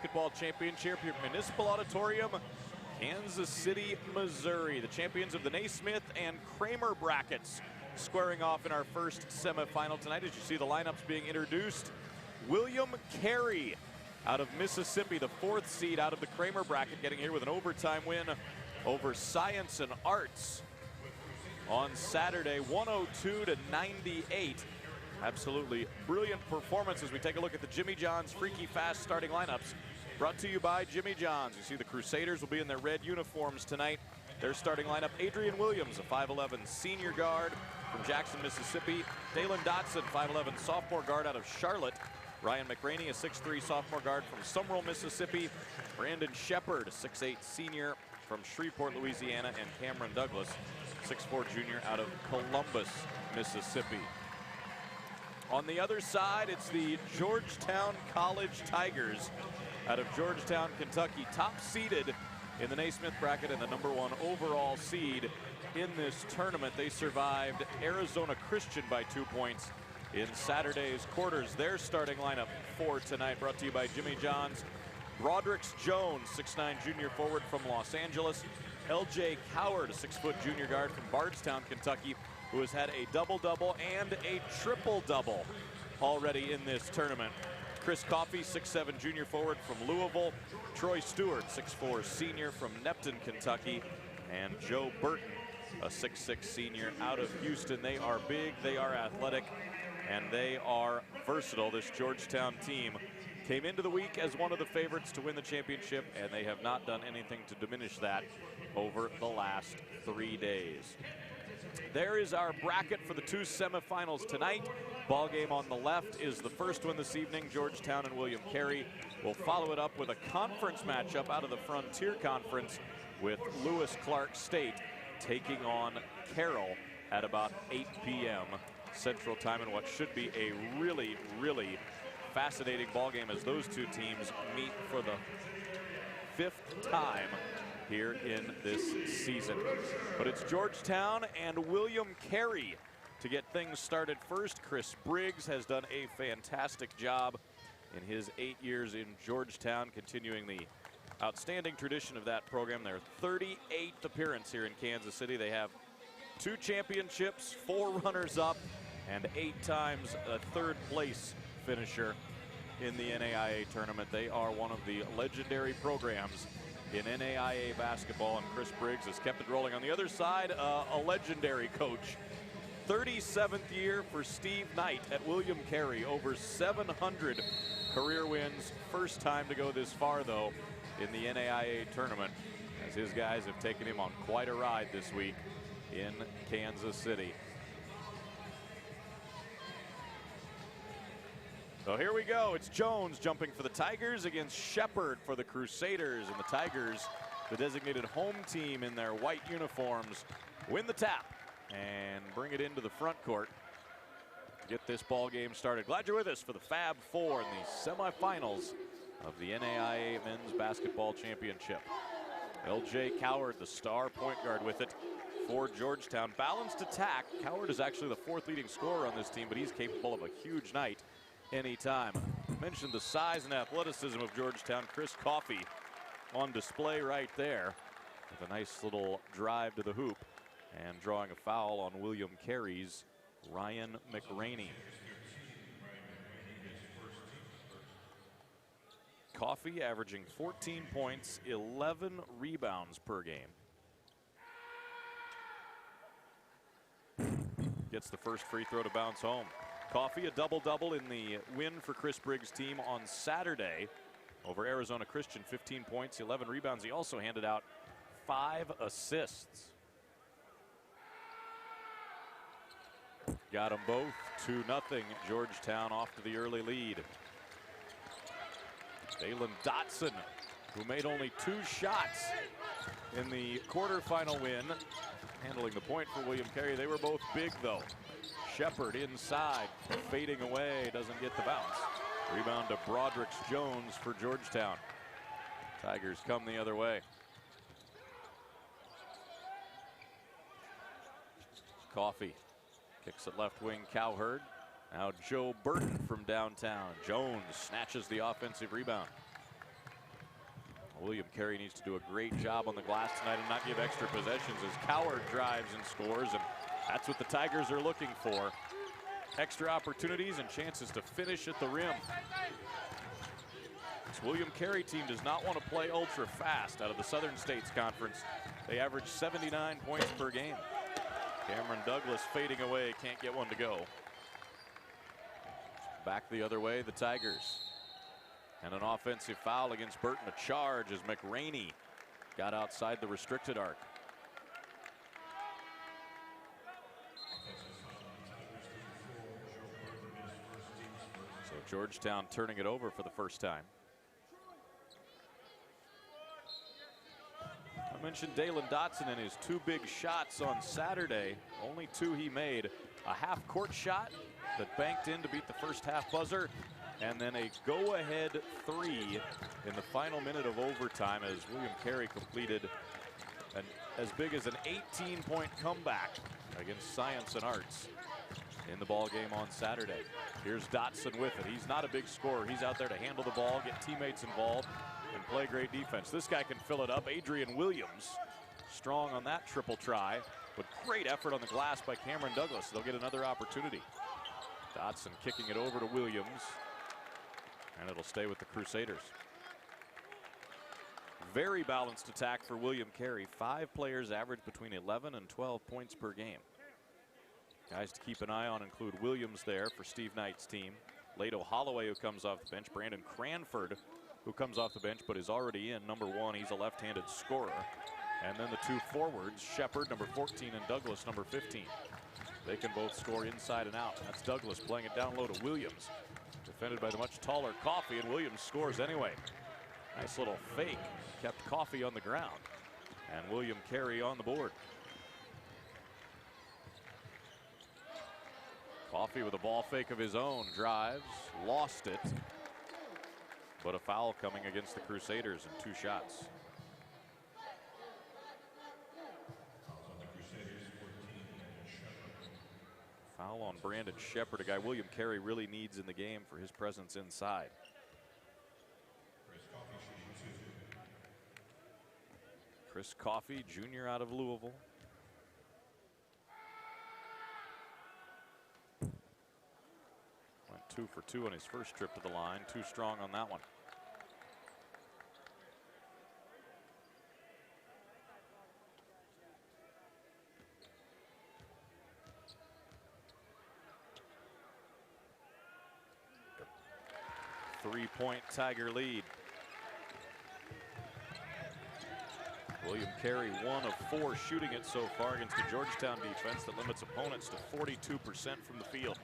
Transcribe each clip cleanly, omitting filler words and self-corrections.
Basketball Championship here at Municipal Auditorium, Kansas City, Missouri. The champions of the Naismith and Kramer brackets squaring off in our first semifinal tonight. As you see the lineups being introduced, William Carey out of Mississippi, the 4th seed out of the Kramer bracket, getting here with an overtime win over Science and Arts on Saturday, 102-98. Absolutely brilliant performance as we take a look at the Jimmy John's Freaky Fast starting lineups. Brought to you by Jimmy John's. You see the Crusaders will be in their red uniforms tonight. Their starting lineup, Adrian Williams, a 5'11 senior guard from Jackson, Mississippi. Dalen Dotson, 5'11 sophomore guard out of Charlotte. Ryan McRaney, a 6'3 sophomore guard from Summerall, Mississippi. Brandon Shepard, a 6'8 senior from Shreveport, Louisiana. And Cameron Douglas, 6'4 junior out of Columbus, Mississippi. On the other side, it's the Georgetown College Tigers out of Georgetown, Kentucky, top seeded in the Naismith bracket and the #1 overall seed in this tournament. They survived Arizona Christian by 2 points in Saturday's quarters. Their starting lineup for tonight, brought to you by Jimmy John's. Broderick Jones, 6'9 junior forward from Los Angeles. LJ Coward, a 6-foot junior guard from Bardstown, Kentucky, who has had a double-double and a triple-double already in this tournament. Chris Coffey, 6'7 junior forward from Louisville. Troy Stewart, 6'4 senior from Neptune, Kentucky. And Joe Burton, a 6'6 senior out of Houston. They are big, they are athletic, and they are versatile. This Georgetown team came into the week as one of the favorites to win the championship, and they have not done anything to diminish that over the last 3 days. There is our bracket for the 2 semifinals tonight. Ball game on the left is the first one this evening. Georgetown and William Carey will follow it up with a conference matchup out of the Frontier Conference with Lewis Clark State taking on Carroll at about 8 p.m. Central Time in what should be a really, really fascinating ball game as those two teams meet for the 5th time here in this season. But it's Georgetown and William Carey to get things started first. Chris Briggs has done a fantastic job in his 8 years in Georgetown, continuing the outstanding tradition of that program. Their 38th appearance here in Kansas City. They have 2 championships, 4 runners-up, and 8 times a 3rd place finisher in the NAIA tournament. They are one of the legendary programs in NAIA basketball, and Chris Briggs has kept it rolling. On the other side, a legendary coach. 37th year for Steve Knight at William Carey. Over 700 career wins. First time to go this far, though, in the NAIA tournament, as his guys have taken him on quite a ride this week in Kansas City. So here we go. It's Jones jumping for the Tigers against Shepard for the Crusaders. And the Tigers, the designated home team in their white uniforms, win the tap and bring it into the front court to get this ball game started. Glad you're with us for the Fab Four in the semifinals of the NAIA Men's Basketball Championship. LJ Coward, the star point guard with it for Georgetown. Balanced attack. Coward is actually the 4th leading scorer on this team, but he's capable of a huge night anytime. I mentioned the size and athleticism of Georgetown. Chris Coffey on display right there with a nice little drive to the hoop and drawing a foul on William Carey's Ryan McRaney. Coffey averaging 14 points, 11 rebounds per game. Gets the first free throw to bounce home. Coffey, a double-double in the win for Chris Briggs' team on Saturday over Arizona Christian. 15 points, 11 rebounds. He also handed out 5 assists. Got them both. 2-0. Georgetown off to the early lead. Dalen Dotson, who made only 2 shots in the quarterfinal win, handling the point for William Carey. They were both big, though. Shepard inside, fading away, doesn't get the bounce. Rebound to Broderick Jones for Georgetown. Tigers come the other way. Coffey kicks it left wing, Cowherd. Now Joe Burton from downtown. Jones snatches the offensive rebound. William Carey needs to do a great job on the glass tonight and not give extra possessions as Coward drives and scores, and that's what the Tigers are looking for. Extra opportunities and chances to finish at the rim. This William Carey team does not want to play ultra fast. Out of the Southern States Conference, they average 79 points per game. Cameron Douglas fading away, can't get one to go. Back the other way, the Tigers. And an offensive foul against Burton, a charge as McRaney got outside the restricted arc. So Georgetown turning it over for the first time. I mentioned Dalen Dotson and his 2 big shots on Saturday. Only 2 he made. A half-court shot that banked in to beat the first half buzzer, and then a go-ahead 3 in the final minute of overtime as William Carey completed as big as an 18-point comeback against Science and Arts in the ball game on Saturday. Here's Dotson with it. He's not a big scorer. He's out there to handle the ball, get teammates involved, and play great defense. This guy can fill it up. Adrian Williams strong on that triple try, but great effort on the glass by Cameron Douglas. They'll get another opportunity. Dotson kicking it over to Williams, and it'll stay with the Crusaders. Very balanced attack for William Carey. 5 players average between 11 and 12 points per game. Guys to keep an eye on include Williams there for Steve Knight's team. Lato Holloway, who comes off the bench. Brandon Cranford, who comes off the bench but is already in. Number 1, he's a left-handed scorer. And then the 2 forwards, Shepard, number 14, and Douglas, number 15. They can both score inside and out. That's Douglas playing it down low to Williams. Defended by the much taller Coffey, and Williams scores anyway. Nice little fake. Kept Coffey on the ground. And William Carey on the board. Coffey with a ball fake of his own. Drives. Lost it. But a foul coming against the Crusaders in 2 shots. Foul on Brandon Shepard, a guy William Carey really needs in the game for his presence inside. Chris Coffey, junior out of Louisville. Went 2 for 2 on his first trip to the line. 2 strong on that one. Three-point Tiger lead. William Carey 1 of 4 shooting it so far against the Georgetown defense that limits opponents to 42% from the field.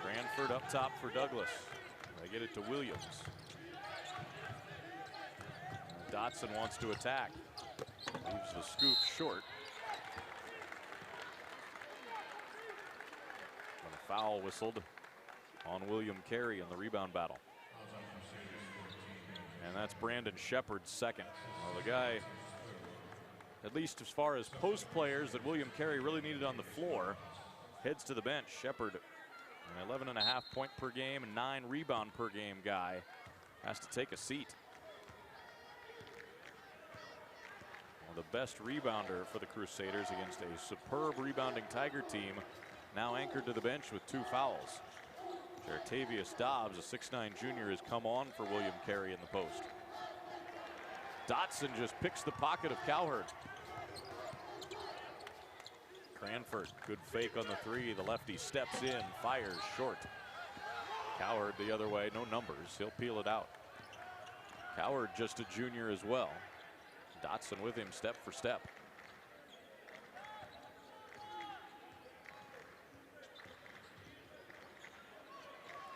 Cranford up top for Douglas. They get it to Williams. Dotson wants to attack. Leaves the scoop short. And a foul whistled on William Carey in the rebound battle. And that's Brandon Shepard's second. Well, the guy, at least as far as post players that William Carey really needed on the floor, heads to the bench. Shepard, an 11.5 point per game and 9 rebound per game guy, has to take a seat. Well, the best rebounder for the Crusaders against a superb rebounding Tiger team, now anchored to the bench with 2 fouls. Jartavius Dobbs, a 6'9" junior, has come on for William Carey in the post. Dotson just picks the pocket of Cowherd. Cranford, good fake on the 3. The lefty steps in, fires short. Cowherd the other way, no numbers. He'll peel it out. Cowherd just a junior as well. Dotson with him step for step.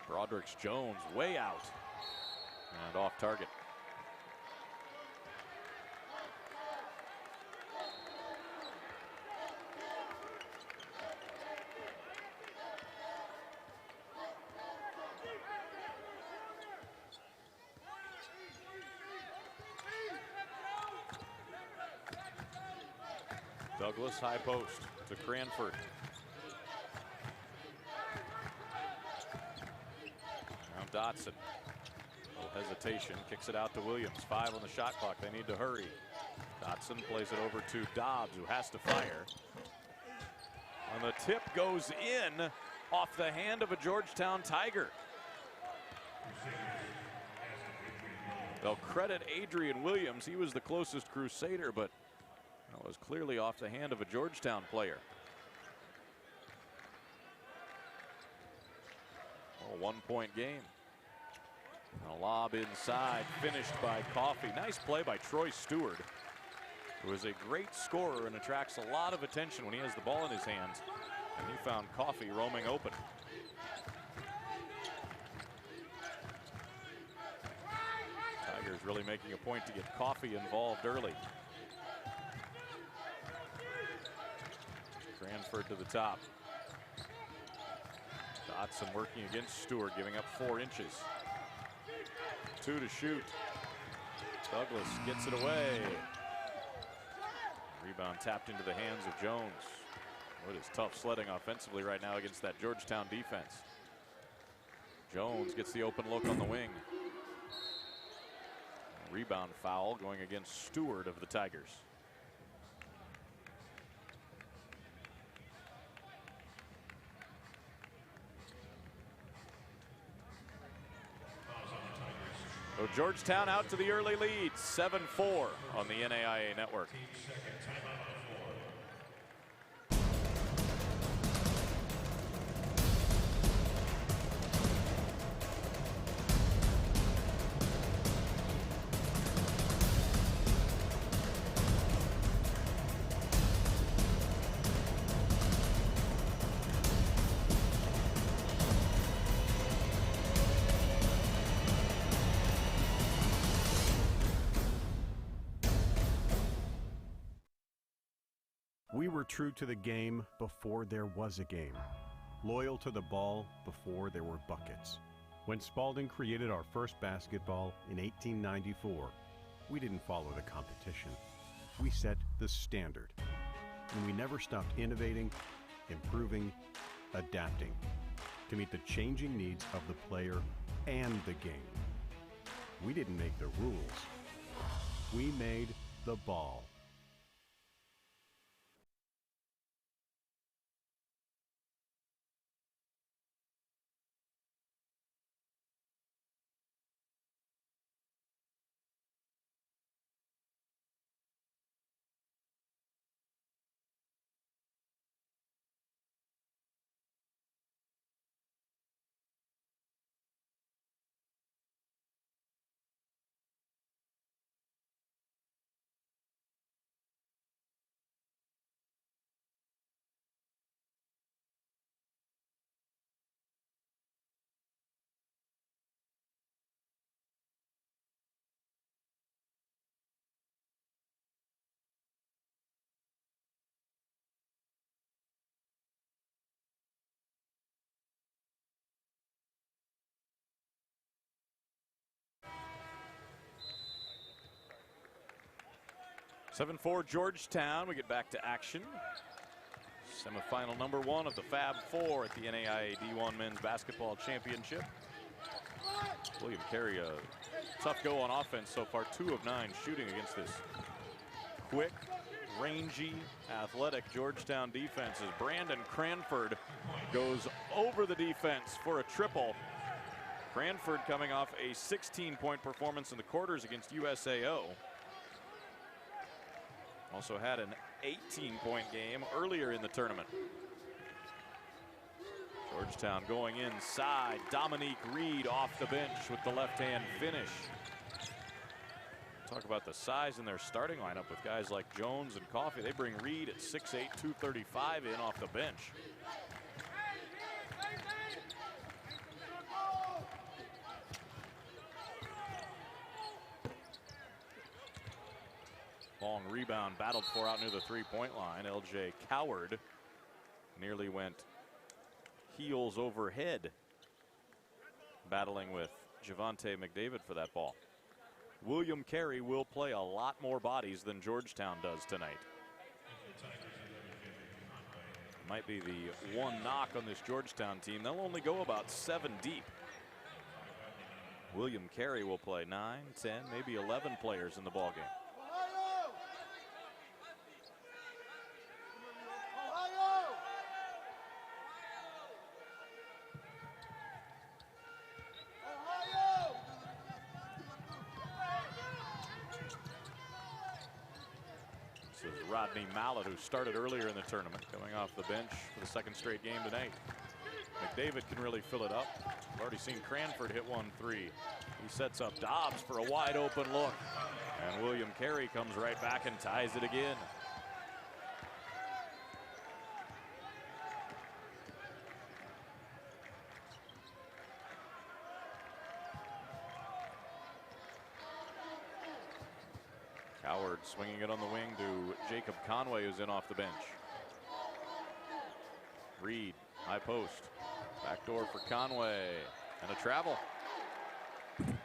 Broderick's Jones way out and off target. Douglas high post to Cranford. Now Dotson. A little hesitation, kicks it out to Williams. 5 on the shot clock. They need to hurry. Dotson plays it over to Dobbs, who has to fire. And the tip goes in off the hand of a Georgetown Tiger. They'll credit Adrian Williams. He was the closest Crusader, but that was clearly off the hand of a Georgetown player. A 1-point game. A lob inside, finished by Coffey. Nice play by Troy Stewart, who is a great scorer and attracts a lot of attention when he has the ball in his hands. And he found Coffey roaming open. Tigers really making a point to get Coffey involved early. Cranford to the top. Dotson working against Stewart, giving up 4 inches. 2 to shoot. Douglas gets it away. Rebound tapped into the hands of Jones. It is tough sledding offensively right now against that Georgetown defense. Jones gets the open look on the wing. Rebound foul going against Stewart of the Tigers. So Georgetown out to the early lead, 7-4 on the NAIA network. We were true to the game before there was a game, loyal to the ball before there were buckets. When Spalding created our first basketball in 1894, we didn't follow the competition. We set the standard, and we never stopped innovating, improving, adapting to meet the changing needs of the player and the game. We didn't make the rules. We made the ball. (7-4) Georgetown. We get back to action. Semifinal number 1 of the Fab Four at the NAIA D1 Men's Basketball Championship. William Carey, a tough go on offense so far, 2 of 9 shooting against this quick, rangy, athletic Georgetown defense as Brandon Cranford goes over the defense for a triple. Cranford coming off a 16-point performance in the quarters against USAO. Also had an 18-point game earlier in the tournament. Georgetown going inside. Dominique Reed off the bench with the left-hand finish. Talk about the size in their starting lineup with guys like Jones and Coffey. They bring Reed at 6'8", 235 in off the bench. Long rebound battled for out near the three-point line. LJ Coward nearly went heels overhead, battling with Javante McDavid for that ball. William Carey will play a lot more bodies than Georgetown does tonight. Might be the one knock on this Georgetown team. They'll only go about 7 deep. William Carey will play 9, 10, maybe 11 players in the ballgame. This is Rodney Mallett, who started earlier in the tournament, coming off the bench for the second straight game tonight. McDavid can really fill it up. We've already seen Cranford hit 1-3. He sets up Dobbs for a wide open look. And William Carey comes right back and ties it again. Coward swinging it on the wing to Jacob Conway, who's in off the bench. Reed, high post. Back door for Conway. And a travel. Now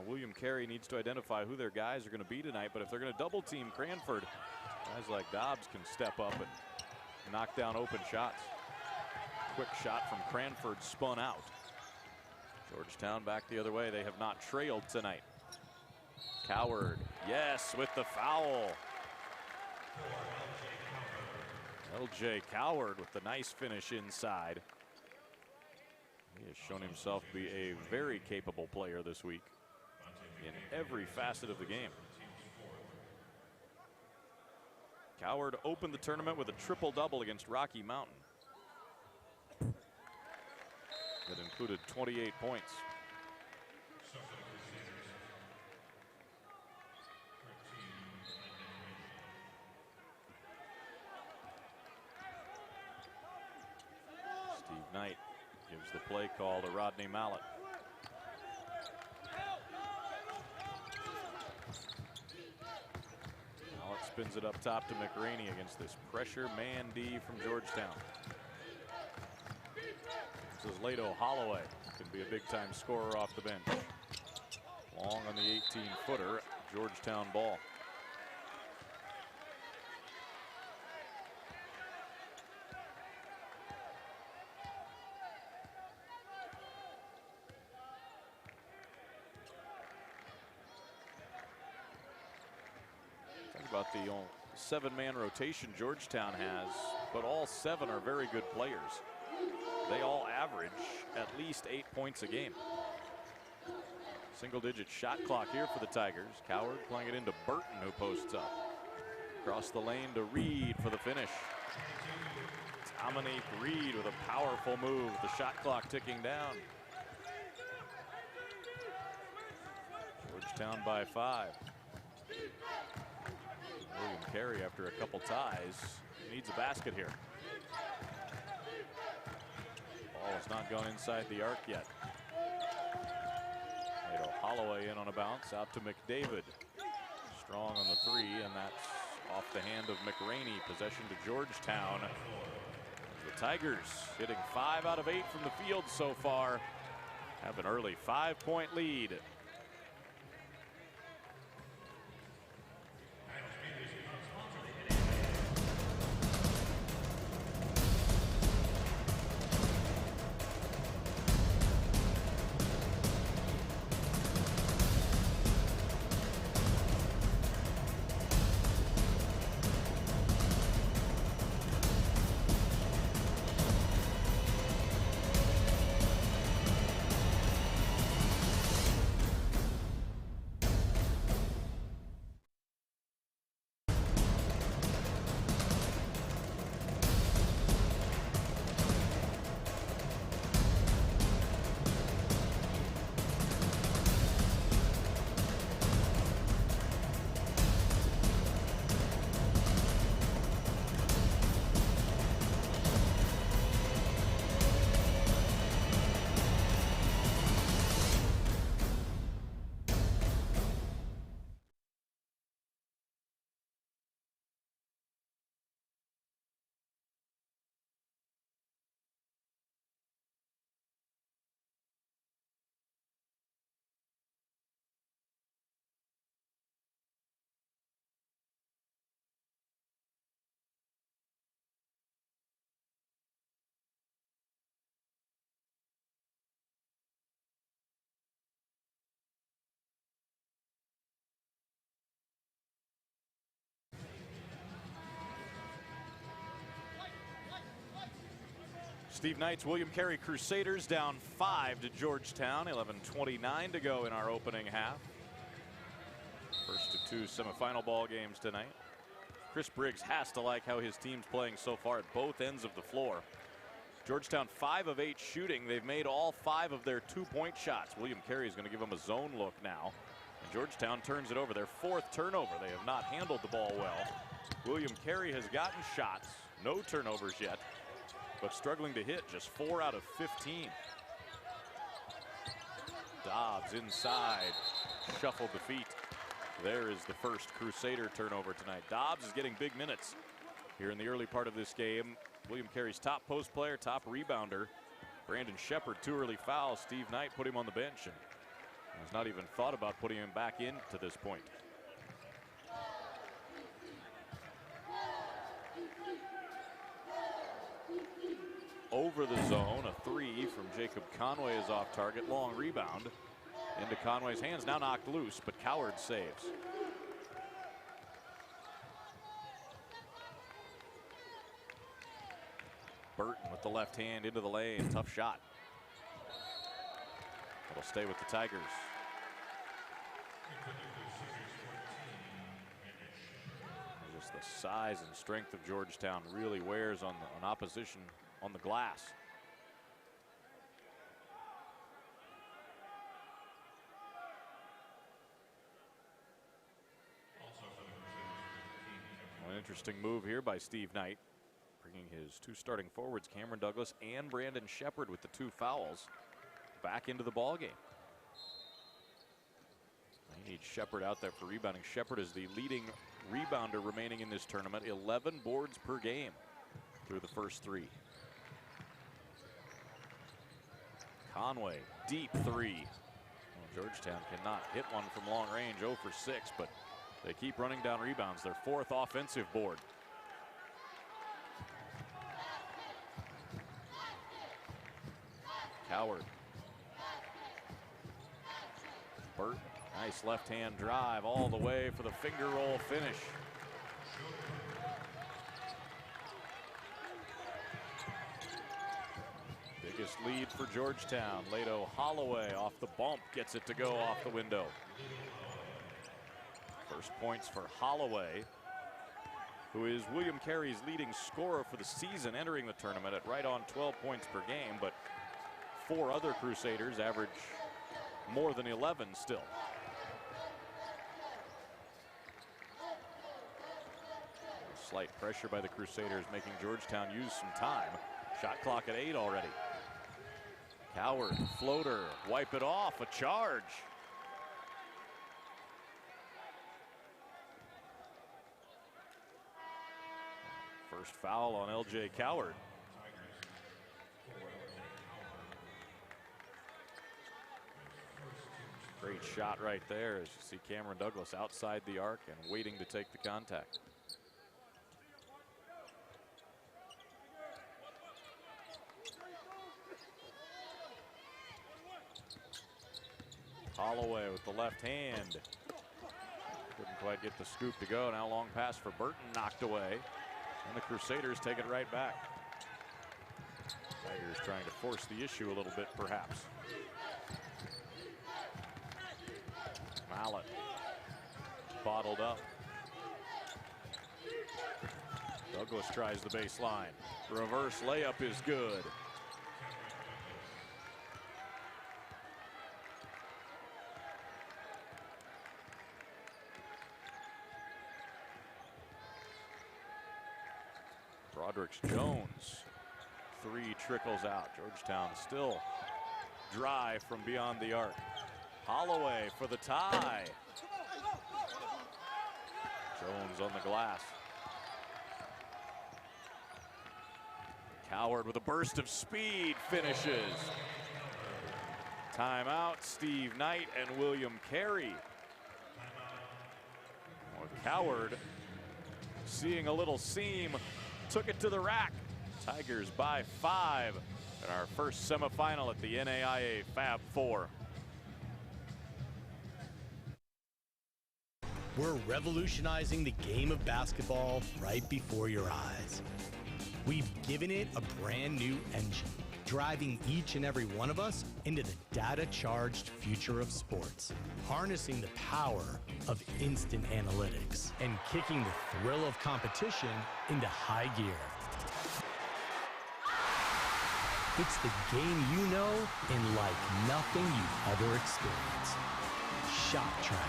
William Carey needs to identify who their guys are going to be tonight, but if they're going to double team Cranford, guys like Dobbs can step up and knock down open shots. Quick shot from Cranford spun out. Georgetown back the other way. They have not trailed tonight. Coward, yes, with the foul. LJ Coward with the nice finish inside. He has shown himself to be a very capable player this week in every facet of the game. Coward opened the tournament with a triple-double against Rocky Mountain. That included 28 points. Steve Knight gives the play call to Rodney Mallett. Mallett spins it up top to McRaney against this pressure man D from Georgetown. This is Lato Holloway. Can be a big-time scorer off the bench. Long on the 18-footer, Georgetown ball. Think about the 7-man rotation Georgetown has, but all 7 are very good players. They all average at least 8 points a game. Single-digit shot clock here for the Tigers. Coward playing it into Burton, who posts up. Across the lane to Reed for the finish. Dominique Reed with a powerful move. The shot clock ticking down. Georgetown by 5. William Carey, after a couple ties, needs a basket here. Ball has not gone inside the arc yet. Lato Holloway in on a bounce, out to McDavid. Strong on the 3, and that's off the hand of McRaney. Possession to Georgetown. The Tigers hitting 5 out of 8 from the field so far. Have an early 5-point lead. Steve Knight's William Carey Crusaders down 5 to Georgetown. 11:29 to go in our opening half. First of 2 semifinal ball games tonight. Chris Briggs has to like how his team's playing so far at both ends of the floor. Georgetown 5 of 8 shooting. They've made all 5 of their 2-point shots. William Carey is going to give them a zone look now. And Georgetown turns it over. Their 4th turnover. They have not handled the ball well. William Carey has gotten shots. No turnovers yet, but struggling to hit just 4 out of 15. Dobbs inside. Shuffled the feet. There is the first Crusader turnover tonight. Dobbs is getting big minutes here in the early part of this game. William Carey's top post player, top rebounder. Brandon Shepard, 2 early fouls. Steve Knight put him on the bench and has not even thought about putting him back in to this point. Over the zone, a 3 from Jacob Conway is off target. Long rebound into Conway's hands, now knocked loose, but Coward saves. Burton with the left hand into the lane. Tough shot. It'll stay with the Tigers. Just the size and strength of Georgetown really wears on opposition on the glass. An interesting move here by Steve Knight, bringing his 2 starting forwards, Cameron Douglas and Brandon Shepard, with the 2 fouls, back into the ball game. He needs Shepard out there for rebounding. Shepard is the leading rebounder remaining in this tournament, 11 boards per game through the first 3. Conway, deep 3. Well, Georgetown cannot hit one from long range, 0 for 6, but they keep running down rebounds. Their 4th offensive board. Coward. Burton, nice left-hand drive all the way for the finger roll finish. Biggest lead for Georgetown. Lato Holloway off the bump gets it to go off the window. First points for Holloway, who is William Carey's leading scorer for the season entering the tournament at right on 12 points per game, but 4 other Crusaders average more than 11 still. Slight pressure by the Crusaders making Georgetown use some time. Shot clock at 8 already. Coward, floater, wipe it off, a charge. First foul on LJ Coward. Great shot right there as you see Cameron Douglas outside the arc and waiting to take the contact. Holloway with the left hand. Couldn't quite get the scoop to go. Now long pass for Burton, knocked away. And the Crusaders take it right back. Tigers trying to force the issue a little bit, perhaps. Mallet bottled up. Douglas tries the baseline. Reverse layup is good. Jones, 3 trickles out. Georgetown still dry from beyond the arc. Holloway for the tie. Jones on the glass. Coward with a burst of speed finishes. Timeout, Steve Knight and William Carey. Coward seeing a little seam, took it to the rack. Tigers by 5 in our first semifinal at the NAIA Fab 4. We're revolutionizing the game of basketball right before your eyes. We've given it a brand new engine, driving each and every one of us into the data-charged future of sports, harnessing the power of instant analytics, and kicking the thrill of competition into high gear. It's the game you know and like nothing you've ever experienced. Shop Track.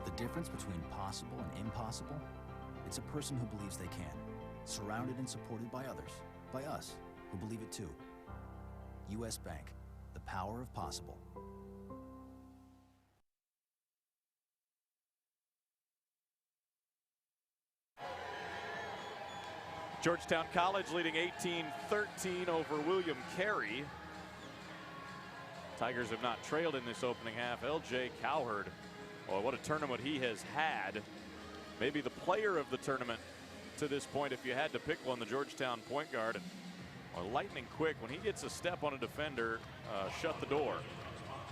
The difference between possible and impossible? It's a person who believes they can, surrounded and supported by others, by us, who believe it too. U.S. Bank, the power of possible. Georgetown College leading 18-13 over William Carey. Tigers have not trailed in this opening half. L.J. Cowherd, oh, what a tournament he has had. Maybe the player of the tournament to this point if you had to pick one, the Georgetown point guard. And lightning quick, when he gets a step on a defender, shut the door.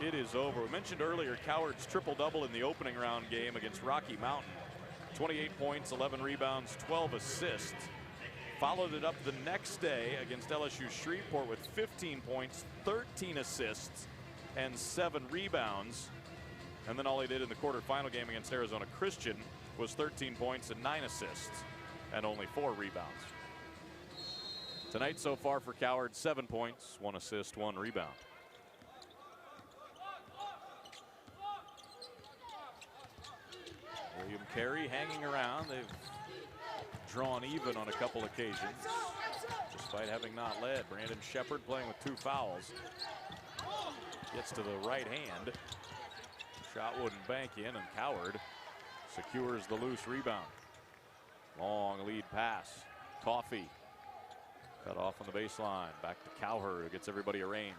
It is over. We mentioned earlier Cowherd's triple-double in the opening round game against Rocky Mountain. 28 points, 11 rebounds, 12 assists. Followed it up the next day against LSU Shreveport with 15 points, 13 assists, and 7 rebounds. And then all he did in the quarterfinal game against Arizona Christian was 13 points and 9 assists and only 4 rebounds. Tonight so far for Cowherd, 7 points, 1 assist, 1 rebound. William Carey hanging around. They've drawn even on a couple occasions, despite having not led. Brandon Shepard playing with 2 fouls. Gets to the right hand. Shot wouldn't bank in, and Cowherd secures the loose rebound. Long lead pass. Coffee cut off on the baseline. Back to Cowherd, who gets everybody arranged.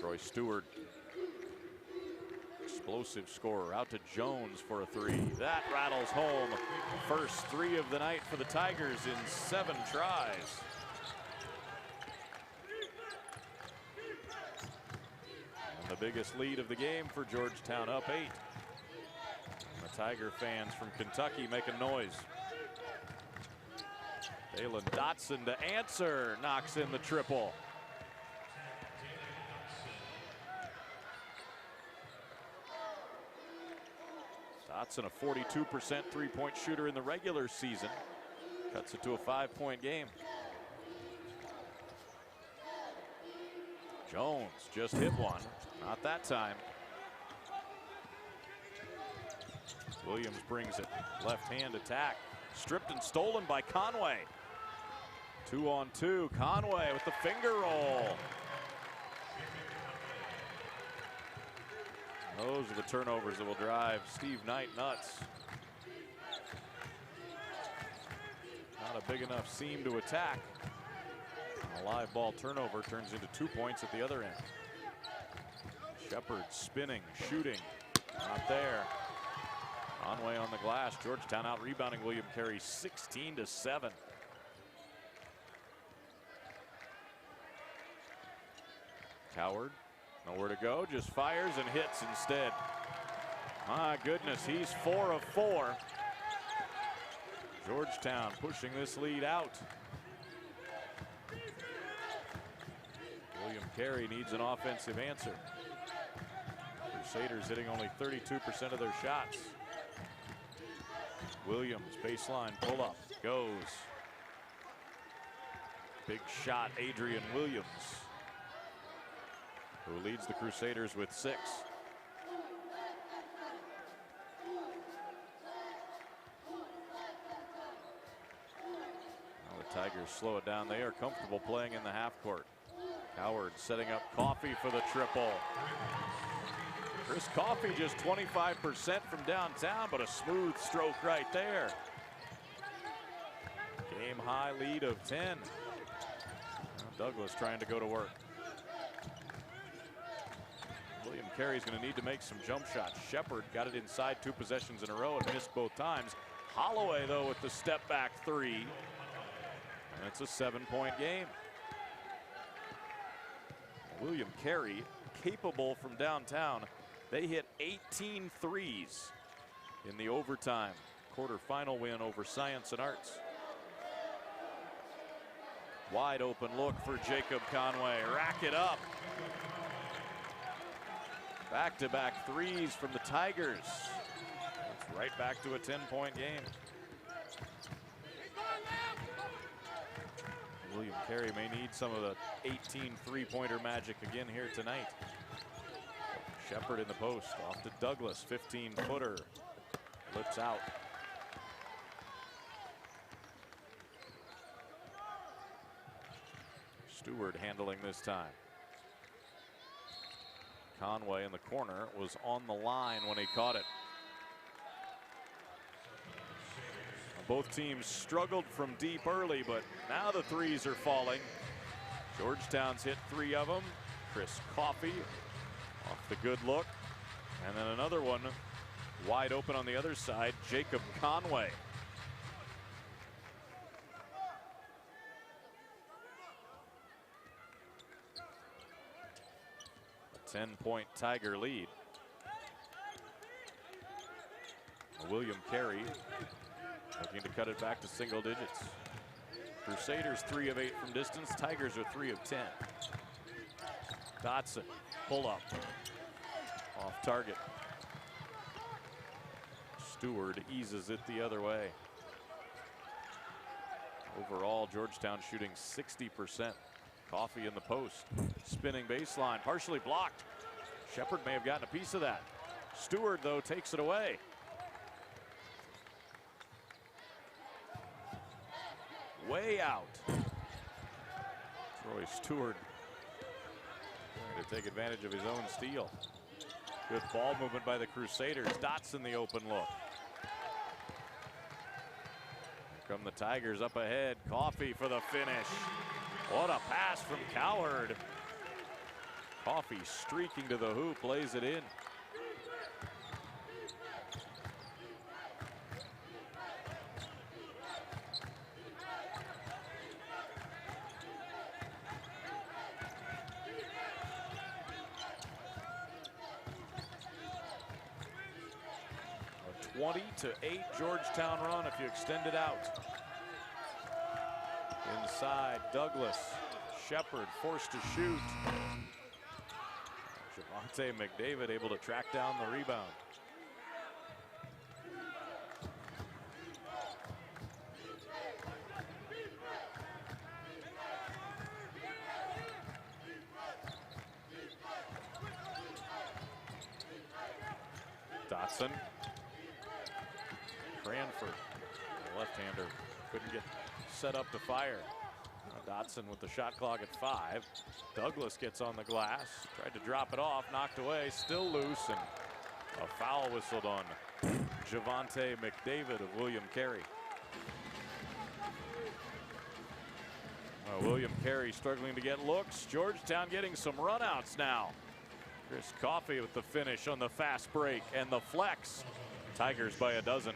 Troy Stewart, explosive scorer, out to Jones for a 3. That rattles home. First 3 of the night for the Tigers in 7 tries. And the biggest lead of the game for Georgetown, up 8. And the Tiger fans from Kentucky making noise. Dalen Dotson to answer, knocks in the triple. Dotson, a 42% three-point shooter in the regular season, cuts it to a 5-point game. Jones just hit one, not that time. Williams brings it, left-hand attack, stripped and stolen by Conway. 2-on-2, Conway with the finger roll. Those are the turnovers that will drive Steve Knight nuts. Not a big enough seam to attack. A live ball turnover turns into 2 points at the other end. Shepard spinning, shooting, not there. Conway on the glass. Georgetown out rebounding William Carey 16-7. Cowherd, nowhere to go, just fires and hits instead. My goodness, he's 4 of 4. Georgetown pushing this lead out. William Carey needs an offensive answer. Crusaders hitting only 32% of their shots. Williams, baseline pull up, goes. Big shot, Adrian Williams, who leads the Crusaders with 6. Now the Tigers slow it down. They are comfortable playing in the half court. Cowherd setting up Coffey for the triple. Chris Coffey just 25% from downtown, but a smooth stroke right there. Game high lead of 10. Now Douglas trying to go to work. William Carey's going to need to make some jump shots. Shepard got it inside 2 possessions in a row and missed both times. Holloway, though, with the step back 3. And it's a 7-point game. William Carey, capable from downtown. They hit 18 threes in the overtime quarterfinal win over Science and Arts. Wide open look for Jacob Conway. Rack it up. Back-to-back threes from the Tigers. It's right back to a 10-point game. William Carey may need some of the 18 three-pointer magic again here tonight. Shepard in the post, off to Douglas, 15-footer. Flips out. Stewart handling this time. Conway in the corner was on the line when he caught it. Both teams struggled from deep early, but now the threes are falling. Georgetown's hit 3 of them. Chris Coffey off the good look. And then another one wide open on the other side, Jacob Conway. A 10-point Tiger lead. William Carey looking to cut it back to single digits. Crusaders 3 of 8 from distance. Tigers are 3 of 10. Dotson, pull up. Off target. Stewart eases it the other way. Overall, Georgetown shooting 60%. Coffey in the post. Spinning baseline, partially blocked. Shepard may have gotten a piece of that. Stewart, though, takes it away. Way out. Troy Stewart trying to take advantage of his own steal. Good ball movement by the Crusaders. Dotson the open look. Here come the Tigers up ahead. Coffey for the finish. What a pass from Cowherd. Coffey streaking to the hoop, lays it in. A 20-8 Georgetown run if you extend it out. Inside, Douglas. Shepard forced to shoot. Javante McDavid able to track down the rebound. Dotson. Cranford, the left-hander, couldn't get set up to fire. Dotson with the shot clock at 5. Douglas gets on the glass, tried to drop it off, knocked away, still loose, and a foul whistled on Javante McDavid of William Carey. William Carey struggling to get looks. Georgetown getting some runouts now. Chris Coffey with the finish on the fast break and the flex. Tigers by a dozen.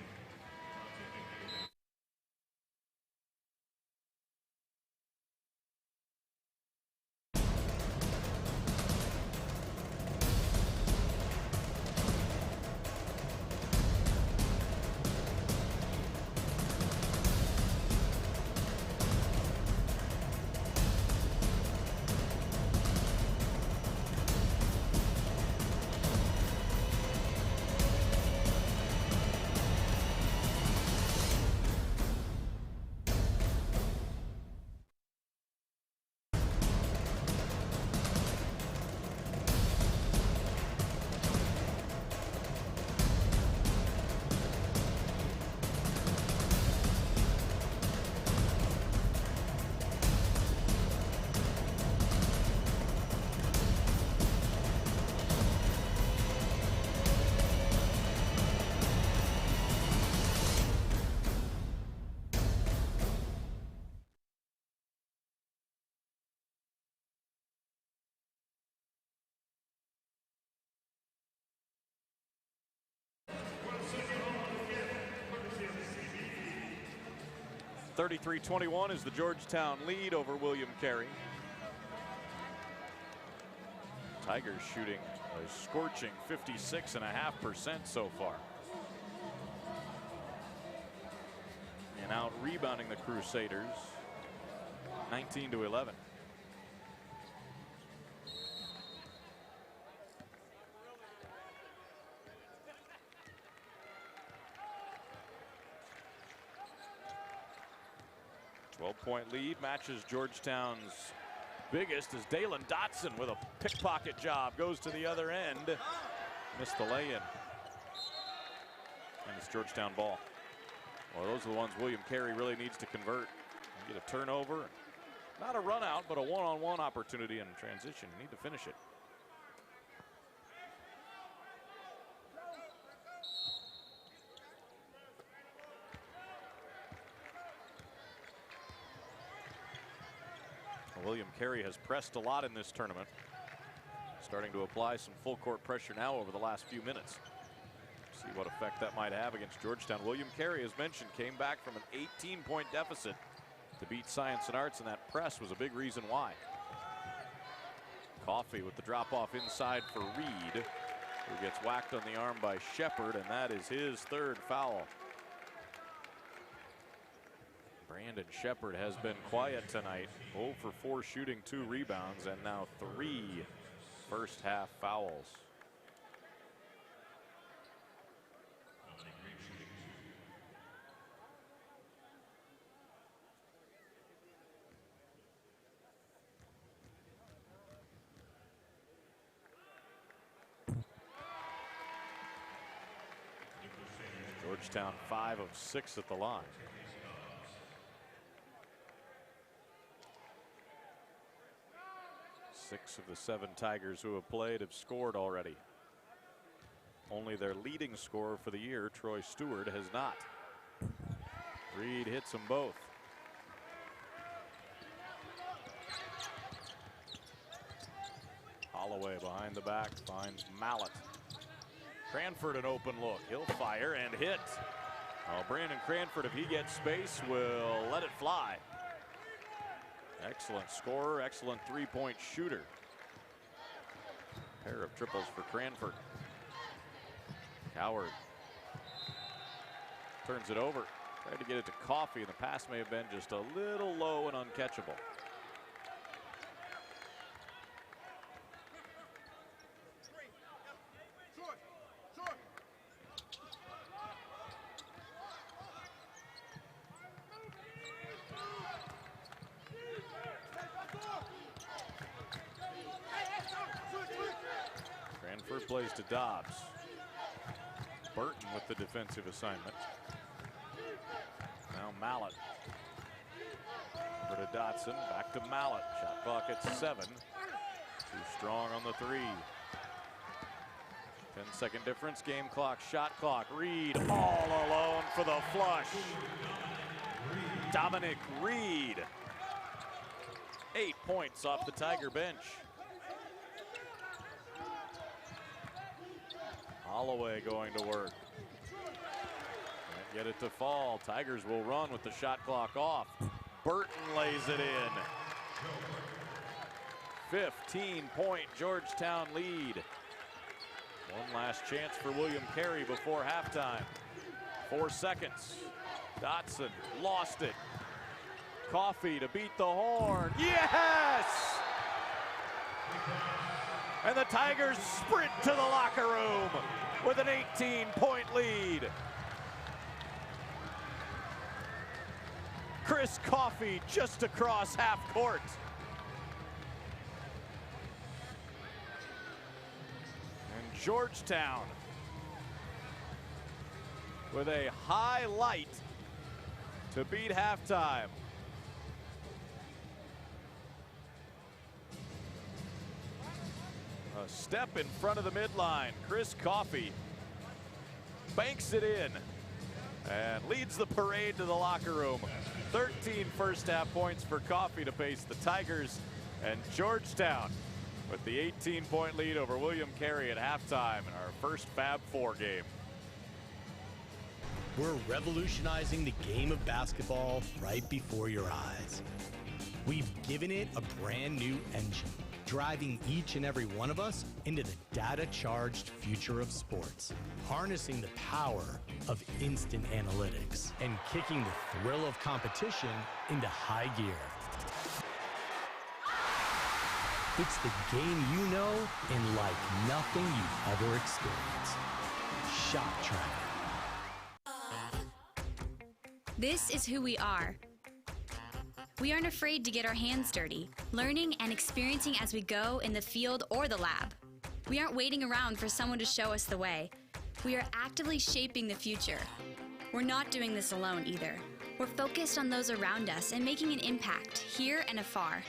33-21 is the Georgetown lead over William Carey. Tigers shooting a scorching 56.5% so far. And out rebounding the Crusaders 19-11. Point lead matches Georgetown's biggest as Dalen Dotson with a pickpocket job goes to the other end. Missed the lay-in. And it's Georgetown ball. Well, those are the ones William Carey really needs to convert. Get a turnover. Not a run out, but a one-on-one opportunity in transition. Need to finish it. William Carey has pressed a lot in this tournament. Starting to apply some full court pressure now over the last few minutes. See what effect that might have against Georgetown. William Carey, as mentioned, came back from an 18-point deficit to beat Science and Arts, and that press was a big reason why. Coffey with the drop off inside for Reed, who gets whacked on the arm by Shepard, and that is his third foul. Brandon Shepard has been quiet tonight. 0 for 4 shooting, 2 rebounds, and now 3 first half fouls. Georgetown 5 of 6 at the line. 6 of the 7 Tigers who have played have scored already. Only their leading scorer for the year, Troy Stewart, has not. Reed hits them both. Holloway behind the back finds Mallett. Cranford an open look. He'll fire and hit. Oh, Brandon Cranford, if he gets space, will let it fly. Excellent scorer, excellent three-point shooter. Pair of triples for Cranford. Coward turns it over. Tried to get it to Coffey, and the pass may have been just a little low and uncatchable. Plays to Dobbs. Burton with the defensive assignment. Now Mallett. Over to Dotson. Back to Mallett. Shot clock at 7. Too strong on the 3. 10-second difference. Game clock. Shot clock. Reed all alone for the flush. Dominic Reed. 8 points off the Tiger bench. Holloway going to work. Can't get it to fall. Tigers will run with the shot clock off. Burton lays it in. 15-point Georgetown lead. One last chance for William Carey before halftime. 4 seconds. Dotson lost it. Coffey to beat the horn. Yes! And the Tigers sprint to the locker room with an 18-point lead. Chris Coffey just across half court. And Georgetown with a highlight to beat halftime. A step in front of the midline. Chris Coffey banks it in and leads the parade to the locker room. 13 first half points for Coffey to pace the Tigers, and Georgetown with the 18-point lead over William Carey at halftime in our first Fab Four game. We're revolutionizing the game of basketball right before your eyes. We've given it a brand new engine, driving each and every one of us into the data-charged future of sports, harnessing the power of instant analytics, and kicking the thrill of competition into high gear. It's the game you know and like nothing you've ever experienced. Shot Tracker. This is who we are. We aren't afraid to get our hands dirty, learning and experiencing as we go in the field or the lab. We aren't waiting around for someone to show us the way. We are actively shaping the future. We're not doing this alone either. We're focused on those around us and making an impact here and afar.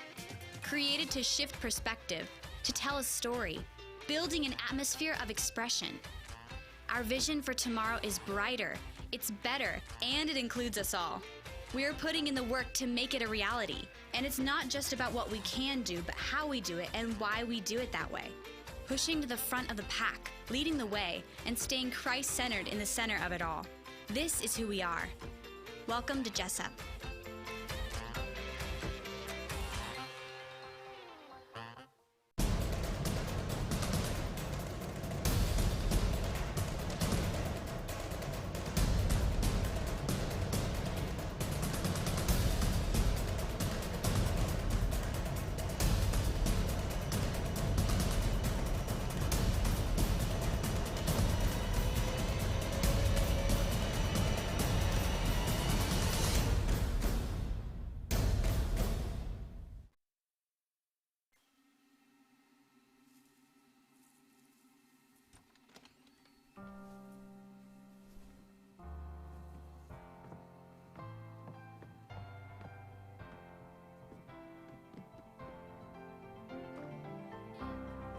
Created to shift perspective, to tell a story, building an atmosphere of expression. Our vision for tomorrow is brighter, it's better, and it includes us all. We are putting in the work to make it a reality. And it's not just about what we can do, but how we do it and why we do it that way. Pushing to the front of the pack, leading the way, and staying Christ-centered in the center of it all. This is who we are. Welcome to Jessup.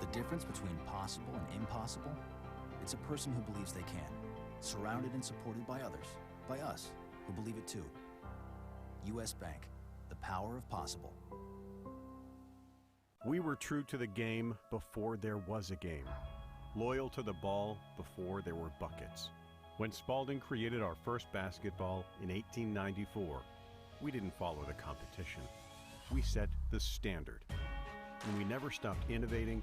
The difference between possible and impossible? It's a person who believes they can, surrounded and supported by others, by us, who believe it too. U.S. Bank, the power of possible. We were true to the game before there was a game, loyal to the ball before there were buckets. When Spalding created our first basketball in 1894, we didn't follow the competition. We set the standard, and we never stopped innovating,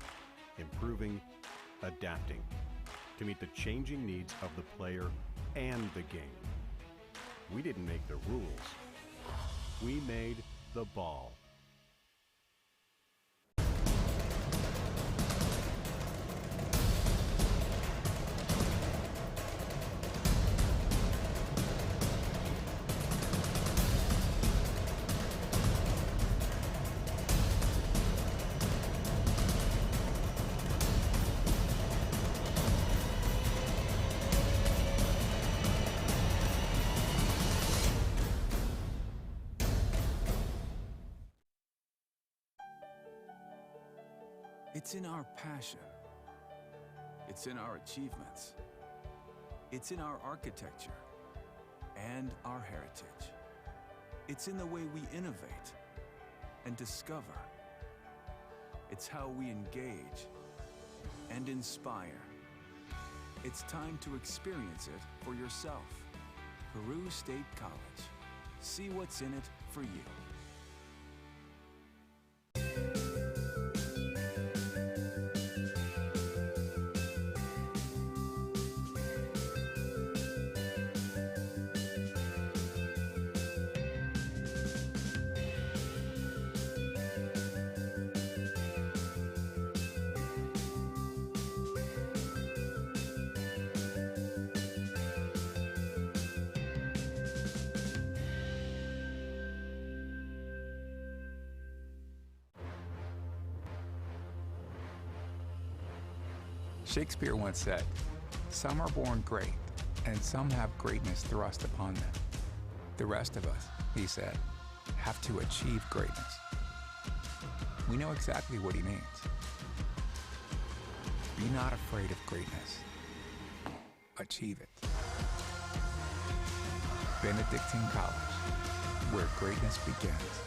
improving, adapting to meet the changing needs of the player and the game. We didn't make the rules. We made the ball. It's in our passion. It's in our achievements. It's in our architecture and our heritage. It's in the way we innovate and discover. It's how we engage and inspire. It's time to experience it for yourself. Peru State College. See what's in it for you. Shakespeare once said, "Some are born great, and some have greatness thrust upon them. The rest of us," he said, "have to achieve greatness." We know exactly what he means. Be not afraid of greatness. Achieve it. Benedictine College, where greatness begins.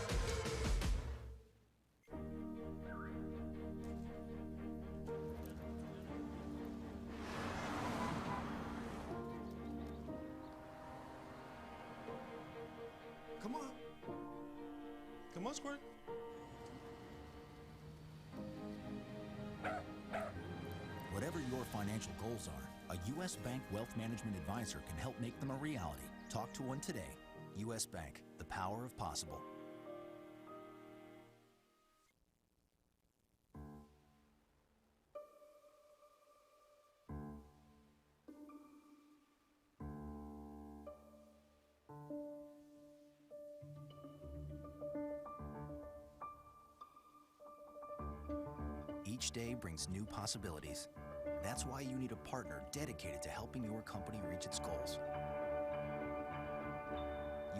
Come on, Squirt. Whatever your financial goals are, a U.S. Bank Wealth Management Advisor can help make them a reality. Talk to one today. U.S. Bank, the power of possible. Each day brings new possibilities. That's why you need a partner dedicated to helping your company reach its goals.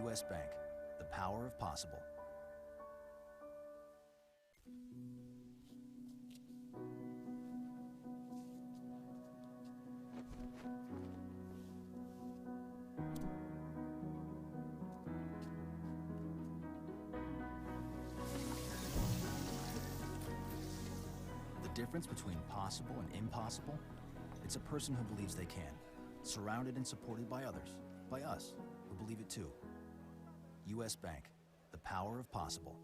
U.S. Bank, the power of possible. The difference between possible and impossible? It's a person who believes they can, surrounded and supported by others, by us, who believe it too. U.S. Bank, the power of possible.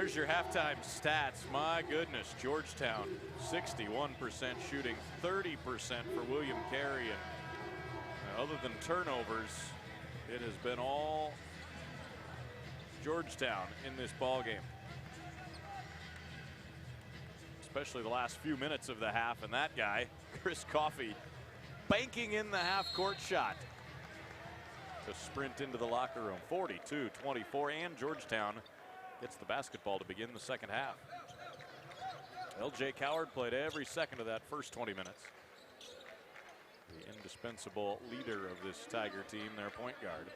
There's your halftime stats. My goodness, Georgetown, 61% shooting, 30% for William Carey. And other than turnovers, it has been all Georgetown in this ball game. Especially the last few minutes of the half, and that guy, Chris Coffey, banking in the half-court shot to sprint into the locker room. 42-24, and Georgetown gets the basketball to begin the second half. L.J. Coward played every second of that first 20 minutes. The indispensable leader of this Tiger team, their point guard,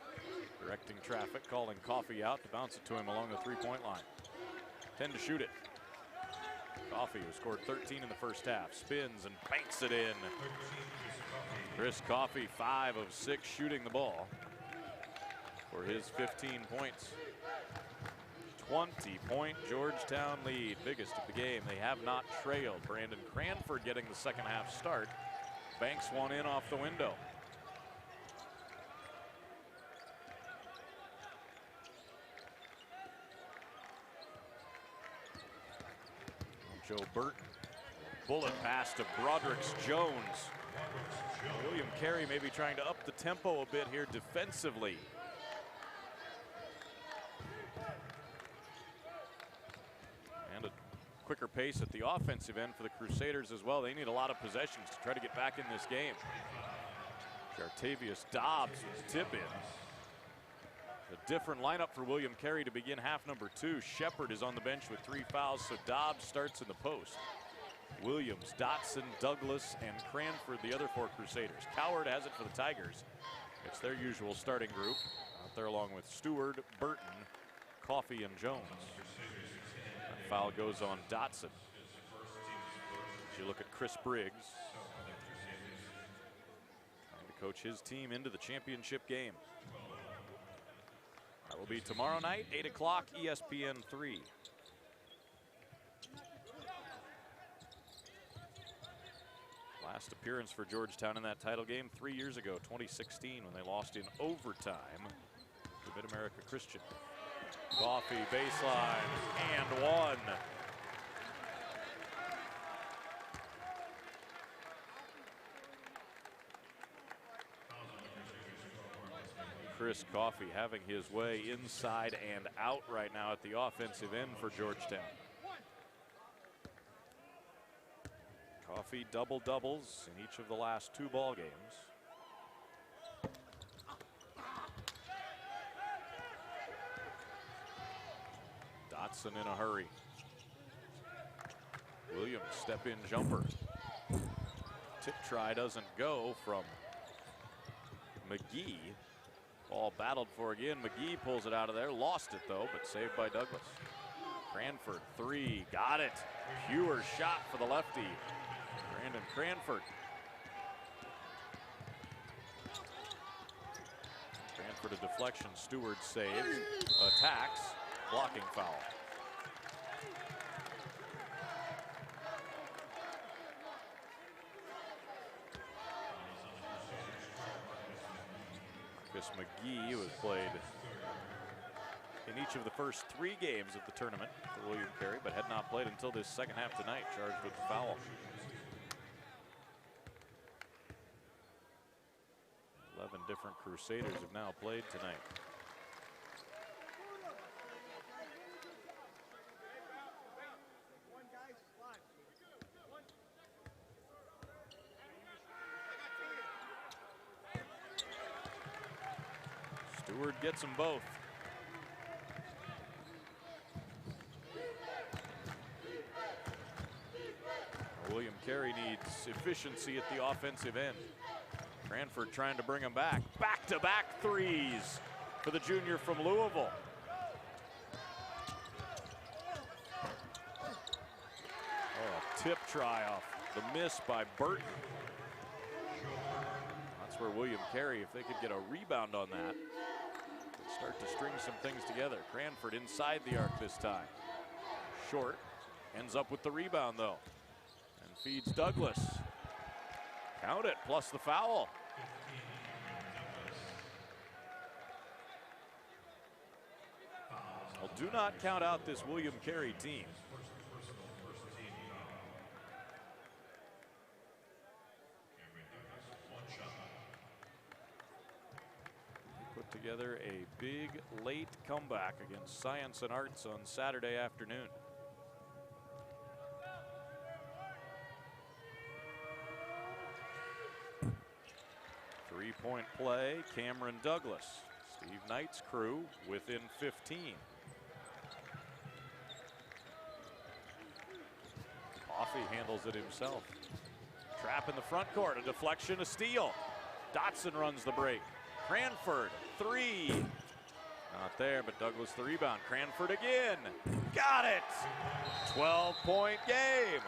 directing traffic, calling Coffey out to bounce it to him along the three-point line. 10 to shoot it. Coffey, who scored 13 in the first half, spins and banks it in. Chris Coffey, 5 of 6 shooting the ball for his 15 points. 20-point Georgetown lead, biggest of the game. They have not trailed. Brandon Cranford getting the second half start. Banks one in off the window. Joe Burton. Bullet pass to Broderick's Jones. William Carey maybe trying to up the tempo a bit here defensively. And a quicker pace at the offensive end for the Crusaders as well. They need a lot of possessions to try to get back in this game. Jartavius Dobbs with tip in. A different lineup for William Carey to begin half number 2. Shepard is on the bench with 3 fouls, so Dobbs starts in the post. Williams, Dotson, Douglas, and Cranford, the other 4 Crusaders. Coward has it for the Tigers. It's their usual starting group out there along with Stewart, Burton, Coffey, and Jones. That foul goes on Dotson. As you look at Chris Briggs, trying to coach his team into the championship game. That will be tomorrow night, 8 o'clock, ESPN 3. Last appearance for Georgetown in that title game 3 years ago, 2016, when they lost in overtime to Mid-America Christian. Coffey, baseline, and 1. Chris Coffey having his way inside and out right now at the offensive end for Georgetown. Coffey double-doubles in each of the last 2 ball games. Dotson in a hurry. Williams step-in jumper. Tip try doesn't go from McGee. Ball battled for again. McGee pulls it out of there. Lost it though, but saved by Douglas. Cranford, 3, got it. Pure shot for the lefty. Brandon Cranford. Cranford a deflection. Stewart saves. Attacks. Blocking foul. Marcus McGee, who has played in each of the first 3 games of the tournament for William Carey, but had not played until this second half tonight, charged with the foul. 11 different Crusaders have now played tonight. Stewart gets them both. William Carey needs efficiency at the offensive end. Cranford trying to bring him back. Back-to-back 3s for the junior from Louisville. Oh, tip try off the miss by Burton. That's where William Carey, if they could get a rebound on that, could start to string some things together. Cranford inside the arc this time. Short, ends up with the rebound though, and feeds Douglas. Count it, plus the foul. Well, do not count out this William Carey team. Put together a big late comeback against Science and Arts on Saturday afternoon. Three-point play, Cameron Douglas. Steve Knight's crew within 15. Coffey handles it himself. Trap in the front court, a deflection, a steal. Dotson runs the break. Cranford, 3. Not there, but Douglas the rebound. Cranford again. Got it! 12-point game.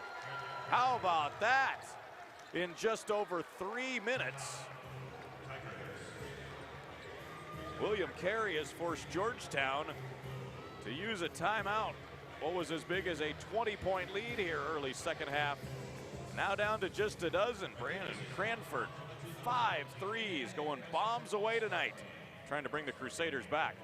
How about that? In just over 3 minutes. William Carey has forced Georgetown to use a timeout. What was as big as a 20-point lead here early second half. Now down to just a dozen. Brandon Cranford, 5 threes, going bombs away tonight, trying to bring the Crusaders back.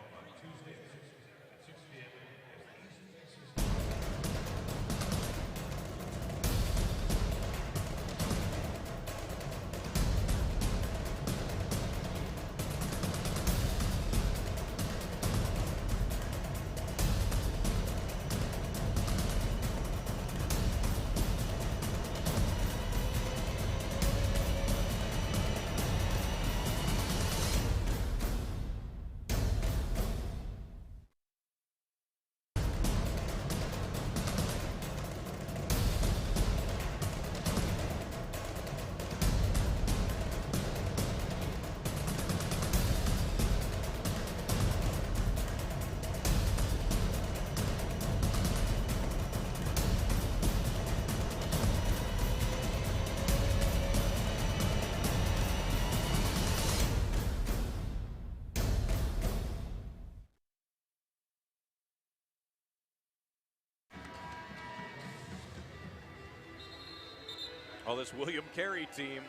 Well, this William Carey team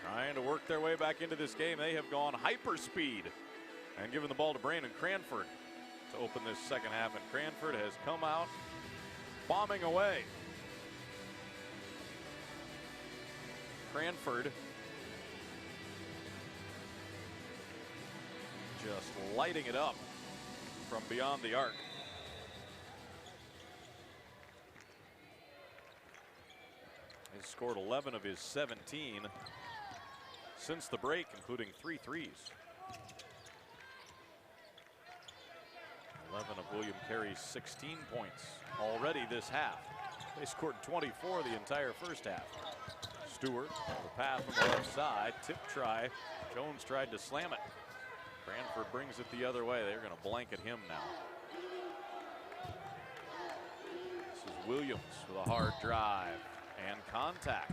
trying to work their way back into this game. They have gone hyperspeed and given the ball to Brandon Cranford to open this second half, and Cranford has come out bombing away. Cranford just lighting it up from beyond the arc. He's scored 11 of his 17 since the break, including 3 threes. 11 of William Carey's 16 points already this half. They scored 24 the entire first half. Stewart, the pass from the left side, tip try. Jones tried to slam it. Cranford brings it the other way. They're going to blanket him now. This is Williams with a hard drive and contact.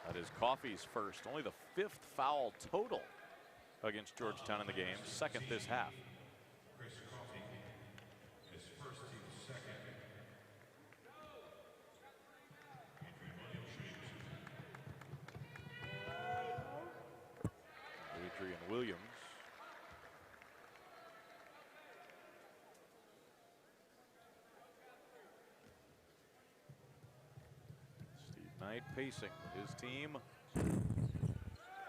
That is Coffey's first, only the 5th foul total against Georgetown in the game, 2nd this half. Adrian Williams. Steve Knight pacing with his team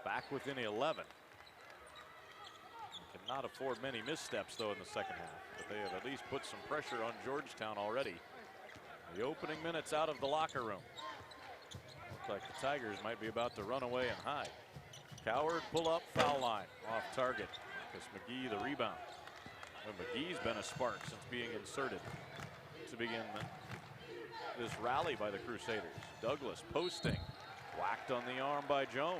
back within 11. Cannot afford many missteps though in the second half, but they have at least put some pressure on Georgetown already. The opening minutes out of the locker room. Looks like the Tigers might be about to run away and hide. Coward pull up, foul line, off target. Because McGee the rebound. Well, McGee's been a spark since being inserted to begin this rally by the Crusaders. Douglas posting, whacked on the arm by Jones.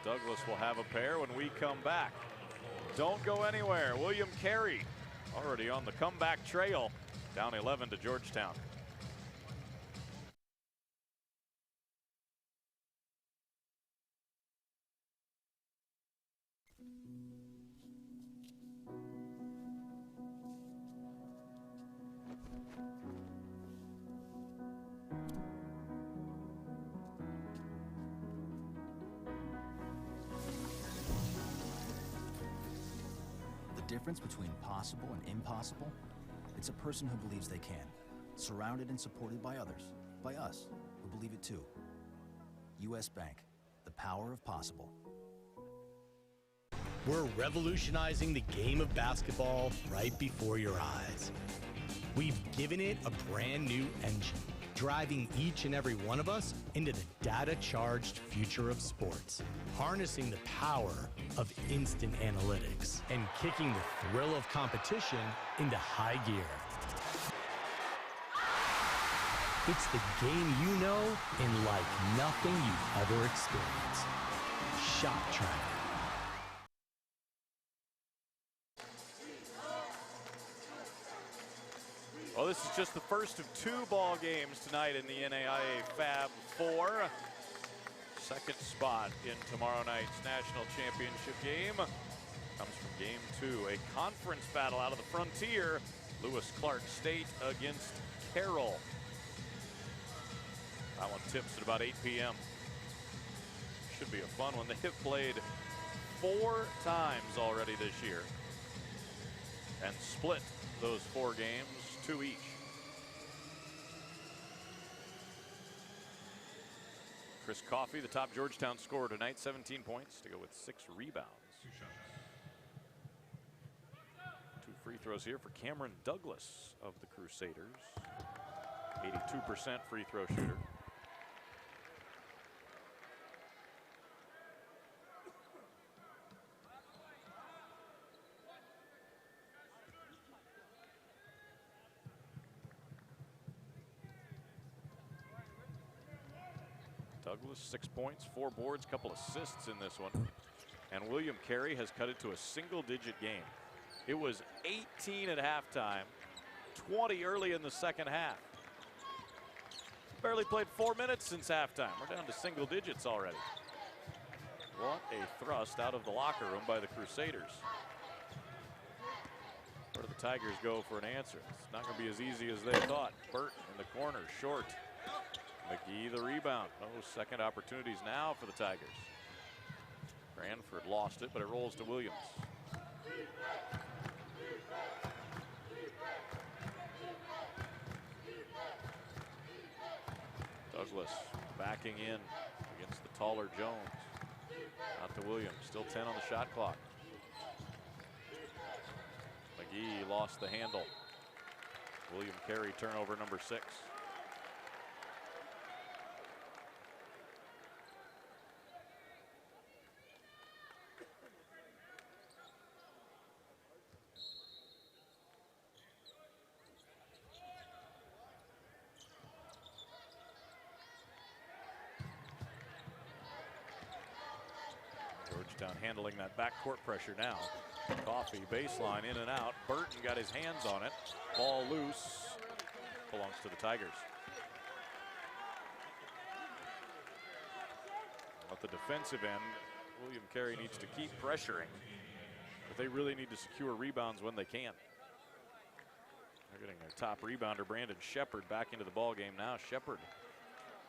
Douglas will have a pair when we come back. Don't go anywhere. William Carey already on the comeback trail, down 11 to Georgetown. The difference between possible and impossible, it's a person who believes they can, surrounded and supported by others, by us, who believe it too. U.S. Bank, the power of possible. We're revolutionizing the game of basketball right before your eyes. We've given it a brand new engine, driving each and every one of us into the data-charged future of sports, harnessing the power of instant analytics, and kicking the thrill of competition into high gear. It's the game you know and like nothing you've ever experienced. Shot track. Well, this is just the first of 2 ball games tonight in the NAIA Fab 4. Second spot in tomorrow night's national championship game comes from game 2. A conference battle out of the Frontier. Lewis Clark State against Carroll. That one tips at about 8 p.m. Should be a fun one. They have played 4 times already this year and split those 4 games, 2 each. Chris Coffey, the top Georgetown scorer tonight, 17 points to go with 6 rebounds. 2 free throws here for Cameron Douglas of the Crusaders. 82% free throw shooter. Douglas, 6 points, 4 boards, couple assists in this one. And William Carey has cut it to a single-digit game. It was 18 at halftime, 20 early in the second half. Barely played 4 minutes since halftime. We're down to single digits already. What a thrust out of the locker room by the Crusaders. Where do the Tigers go for an answer? It's not going to be as easy as they thought. Burt in the corner, short. McGee the rebound. No second opportunities now for the Tigers. Cranford lost it, but it rolls to Williams. Douglas backing in against the taller Jones. Out to Williams, still 10 on the shot clock. McGee lost the handle. William Carey turnover number 6. Georgetown handling that backcourt pressure now. Coffee baseline in and out. Burton got his hands on it. Ball loose. Belongs to the Tigers. At the defensive end, William Carey needs to keep pressuring, but they really need to secure rebounds when they can. They're getting their top rebounder, Brandon Shepard, back into the ball game now. Shepard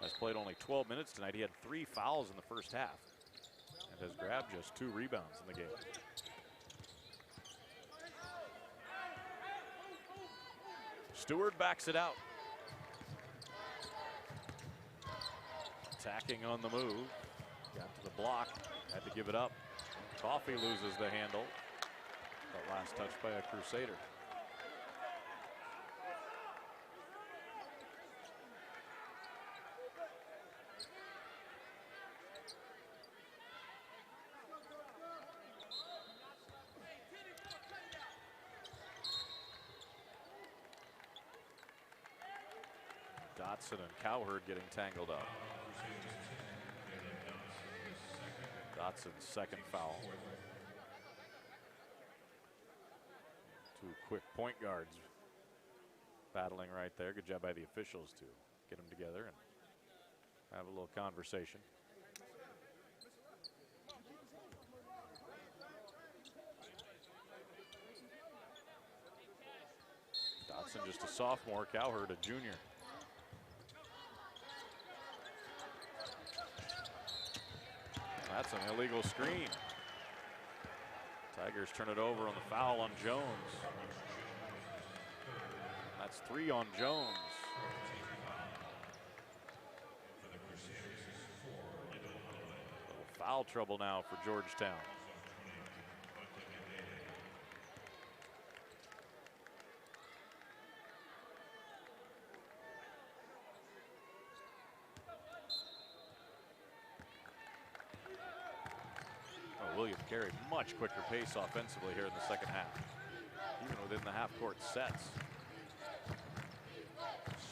has played only 12 minutes tonight. He had 3 fouls in the first half and has grabbed just 2 rebounds in the game. Stewart backs it out. Attacking on the move. Got to the block. Had to give it up. Coffee loses the handle. But last touch by a Crusader. Dotson and Cowherd getting tangled up. Dotson's second foul. 2 quick point guards battling right there. Good job by the officials to get them together and have a little conversation. Dotson just a sophomore, Cowherd a junior. That's an illegal screen. Tigers turn it over on the foul on Jones. That's 3 on Jones. Little foul trouble now for Georgetown. William Carey, much quicker pace offensively here in the second half, even within the half-court sets.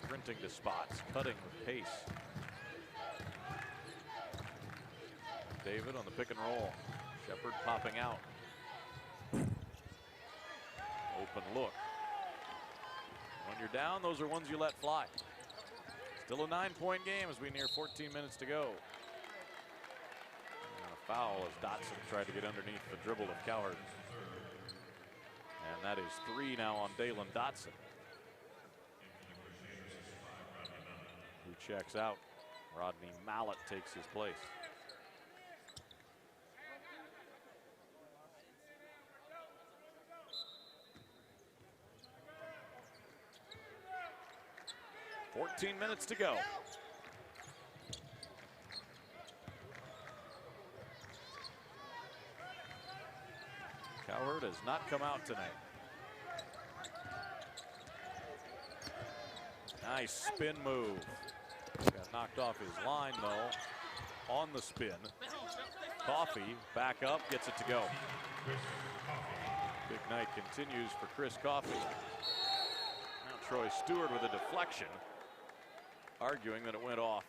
Sprinting to spots, cutting with pace. David on the pick and roll. Shepard popping out. Open look. When you're down, those are ones you let fly. Still a 9-point game as we near 14 minutes to go. Foul as Dotson tried to get underneath the dribble of Cowherd. And that is 3 now on Dalen Dotson, who checks out. Rodney Mallett takes his place. "14 minutes to go. Cowherd has not come out tonight. Nice spin move. Got knocked off his line though. On the spin. Coffee back up, gets it to go. Big night continues for Chris Coffee. Now Troy Stewart with a deflection, arguing that it went off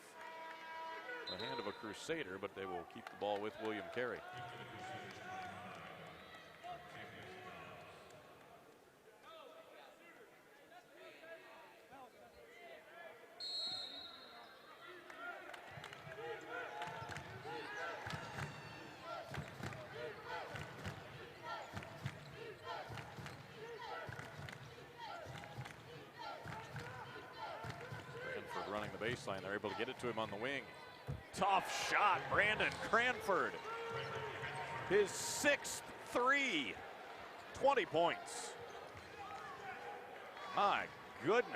the hand of a Crusader, but they will keep the ball with William Carey. baseline. They're able to get it to him on the wing. Tough shot, Brandon Cranford. His 6th three, 20 points. My goodness.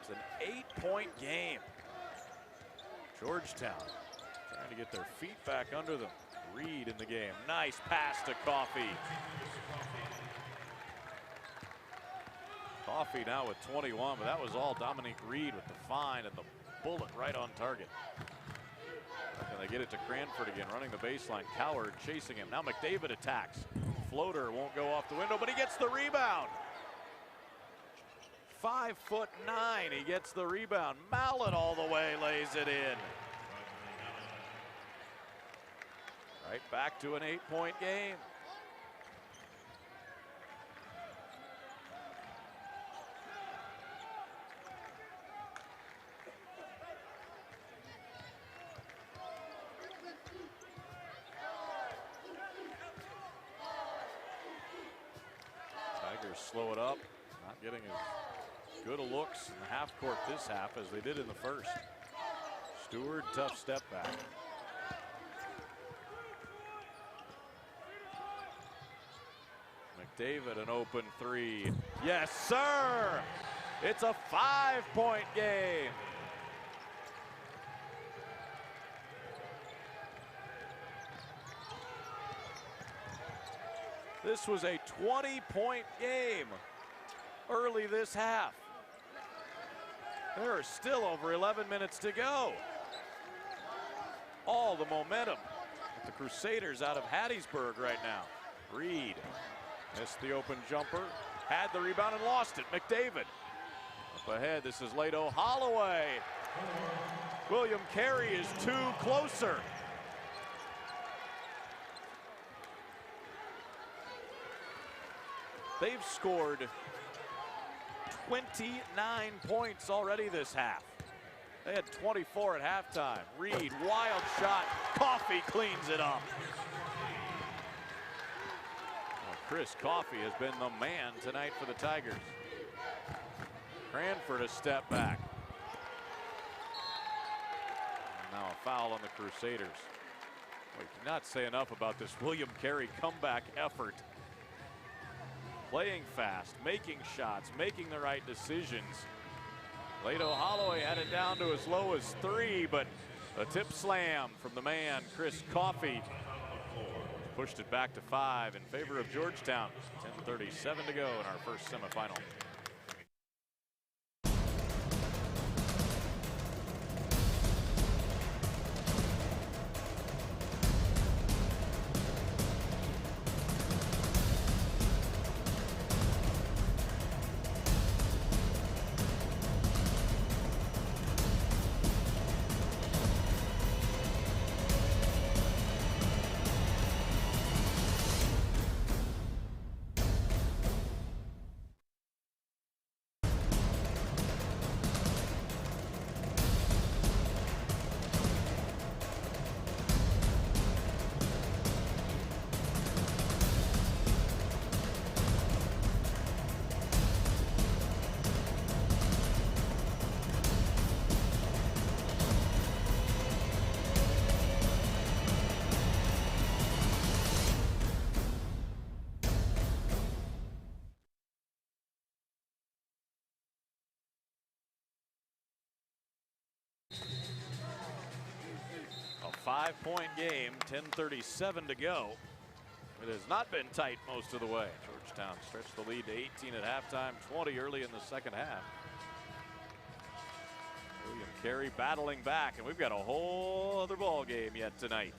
It's an 8-point game. Georgetown trying to get their feet back under them. Reed in the game. Nice pass to Coffey. Coffey now with 21, but that was all Dominique Reed with the find and the bullet right on target. And they get it to Cranford again, running the baseline. Coward chasing him. Now McDavid attacks. Floater won't go off the window, but he gets the rebound. 5'9", he gets the rebound. Mallet all the way, lays it in. Right back to an 8-point game. Tigers slow it up, not getting as good a looks in the half court this half as they did in the first. Stewart, tough step back. McDavid, an open three. Yes, sir! It's a 5-point game. This was a 20-point game early this half. There are still over 11 minutes to go. All the momentum with the Crusaders out of Hattiesburg right now. Reed missed the open jumper, had the rebound and lost it. McDavid up ahead. This is Lato Holloway. William Carey is 2 closer. They've scored 29 points already this half. They had 24 at halftime. Reed, wild shot. Coffey cleans it up. Well, Chris Coffey has been the man tonight for the Tigers. Cranford a step back. And now a foul on the Crusaders. We cannot say enough about this William Carey comeback effort. Playing fast, making shots, making the right decisions. Lato Holloway had it down to as low as 3, but a tip slam from the man, Chris Coffey, pushed it back to 5 in favor of Georgetown. 10:37 to go in our first semifinal. A 5-point game, 10:37 to go. It has not been tight most of the way. Georgetown stretched the lead to 18 at halftime, 20 early in the second half. William Carey battling back, and we've got a whole other ball game yet tonight.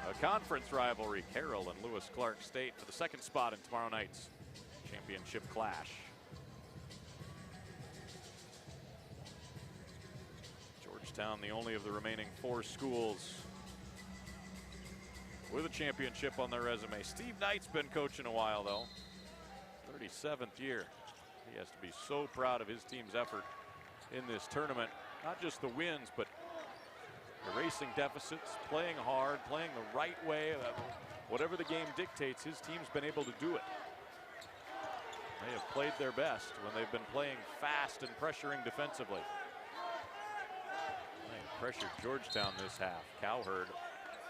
A conference rivalry, Carroll and Lewis Clark State for the second spot in tomorrow night's championship clash. Georgetown, the only of the remaining 4 schools with a championship on their resume. Steve Knight's been coaching a while, though. 37th year. He has to be so proud of his team's effort in this tournament. Not just the wins, but erasing deficits, playing hard, playing the right way. Whatever the game dictates, his team's been able to do it. They have played their best when they've been playing fast and pressuring defensively. They pressured Georgetown this half. Cowherd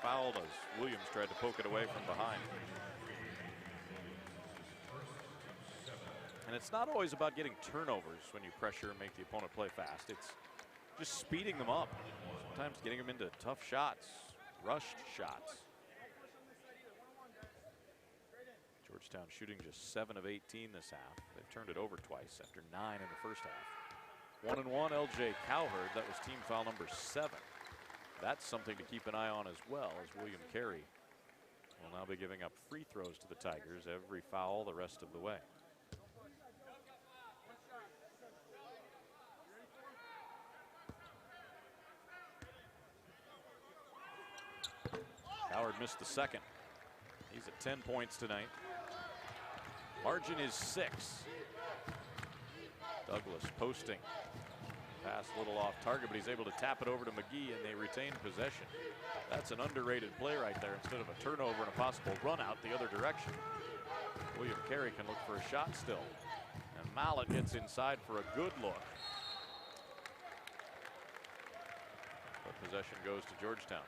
fouled as Williams tried to poke it away from behind. And it's not always about getting turnovers when you pressure and make the opponent play fast. It's just speeding them up. Sometimes getting them into tough shots, rushed shots. Georgetown shooting just 7 of 18 this half. They've turned it over twice after 9 in the first half. 1-1 LJ Cowherd. That was team foul number 7. That's something to keep an eye on as well, as William Carey will now be giving up free throws to the Tigers every foul the rest of the way. Cowherd missed the second. He's at 10 points tonight. Margin is 6. Douglas posting. Pass a little off target, but he's able to tap it over to McGee, and they retain possession. That's an underrated play right there. Instead of a turnover and a possible run out the other direction, William Carey can look for a shot still. And Mallet gets inside for a good look. But possession goes to Georgetown.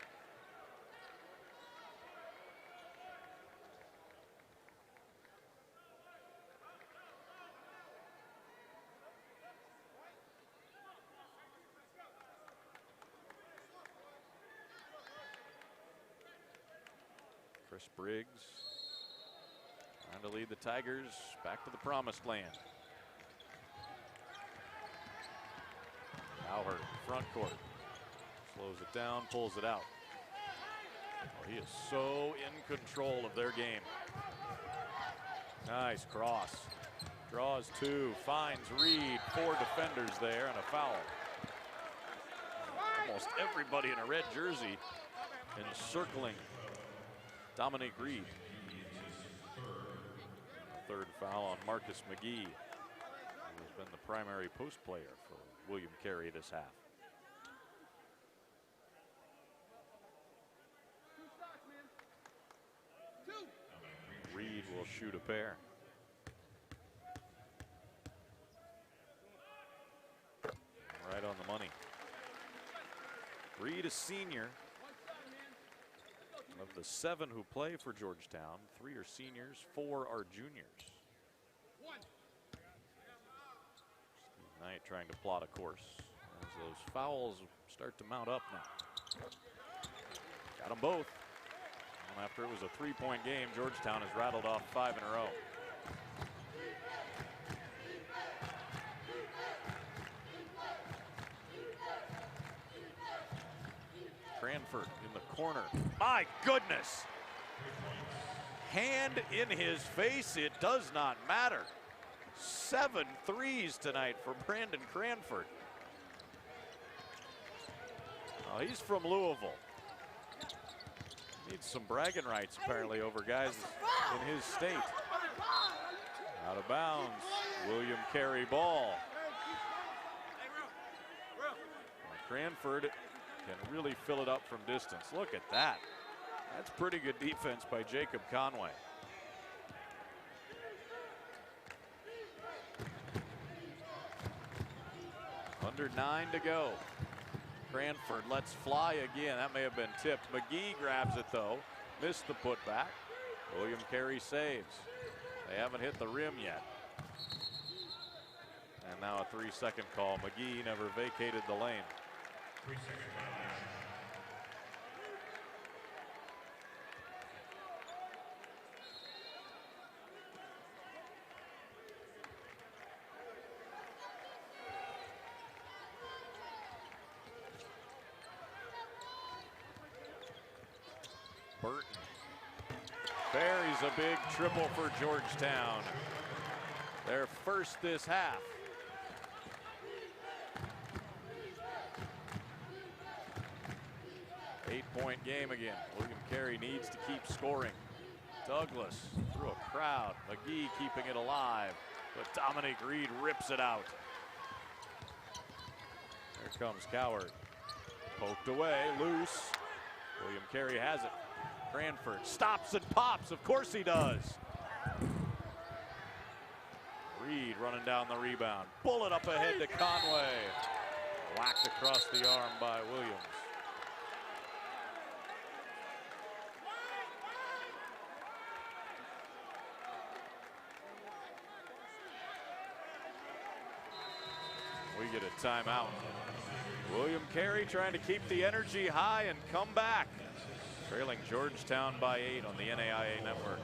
Chris Briggs trying to lead the Tigers back to the promised land. Cowherd, front court. Slows it down, pulls it out. Oh, he is so in control of their game. Nice cross. Draws 2, finds Reed. 4 defenders there and a foul. Almost everybody in a red jersey encircling Dominique Reed. Third foul on Marcus McGee, who has been the primary post player for William Carey this half. Reed will shoot a pair. Right on the money. Reed, a senior. Of the 7 who play for Georgetown, 3 are seniors, 4 are juniors. Steve Knight trying to plot a course as those fouls start to mount up now. Got them both. And after it was a 3-point game, Georgetown has rattled off 5 in a row. Cranford in the corner. My goodness. Hand in his face. It does not matter. 7 threes tonight for Brandon Cranford. Oh, he's from Louisville. Needs some bragging rights apparently over guys in his state. Out of bounds. William Carey ball. Cranford can really fill it up from distance. Look at that. That's pretty good defense by Jacob Conway. Under 9 to go. Cranford lets fly again. That may have been tipped. McGee grabs it though. Missed the putback. William Carey saves. They haven't hit the rim yet. And now a 3-second call. McGee never vacated the lane. 3-second violation. Burton buries a big triple for Georgetown. Their first this half. Eight-point game again. William Carey needs to keep scoring. Douglas through a crowd. McGee keeping it alive, but Dominique Reed rips it out. Here comes Cowherd. Poked away, loose. William Carey has it. Cranford stops and pops. Of course he does. Reed running down the rebound. Bullet up ahead to Conway. Whacked across the arm by Williams. We get a timeout. William Carey trying to keep the energy high and come back. Trailing Georgetown by 8 on the NAIA network.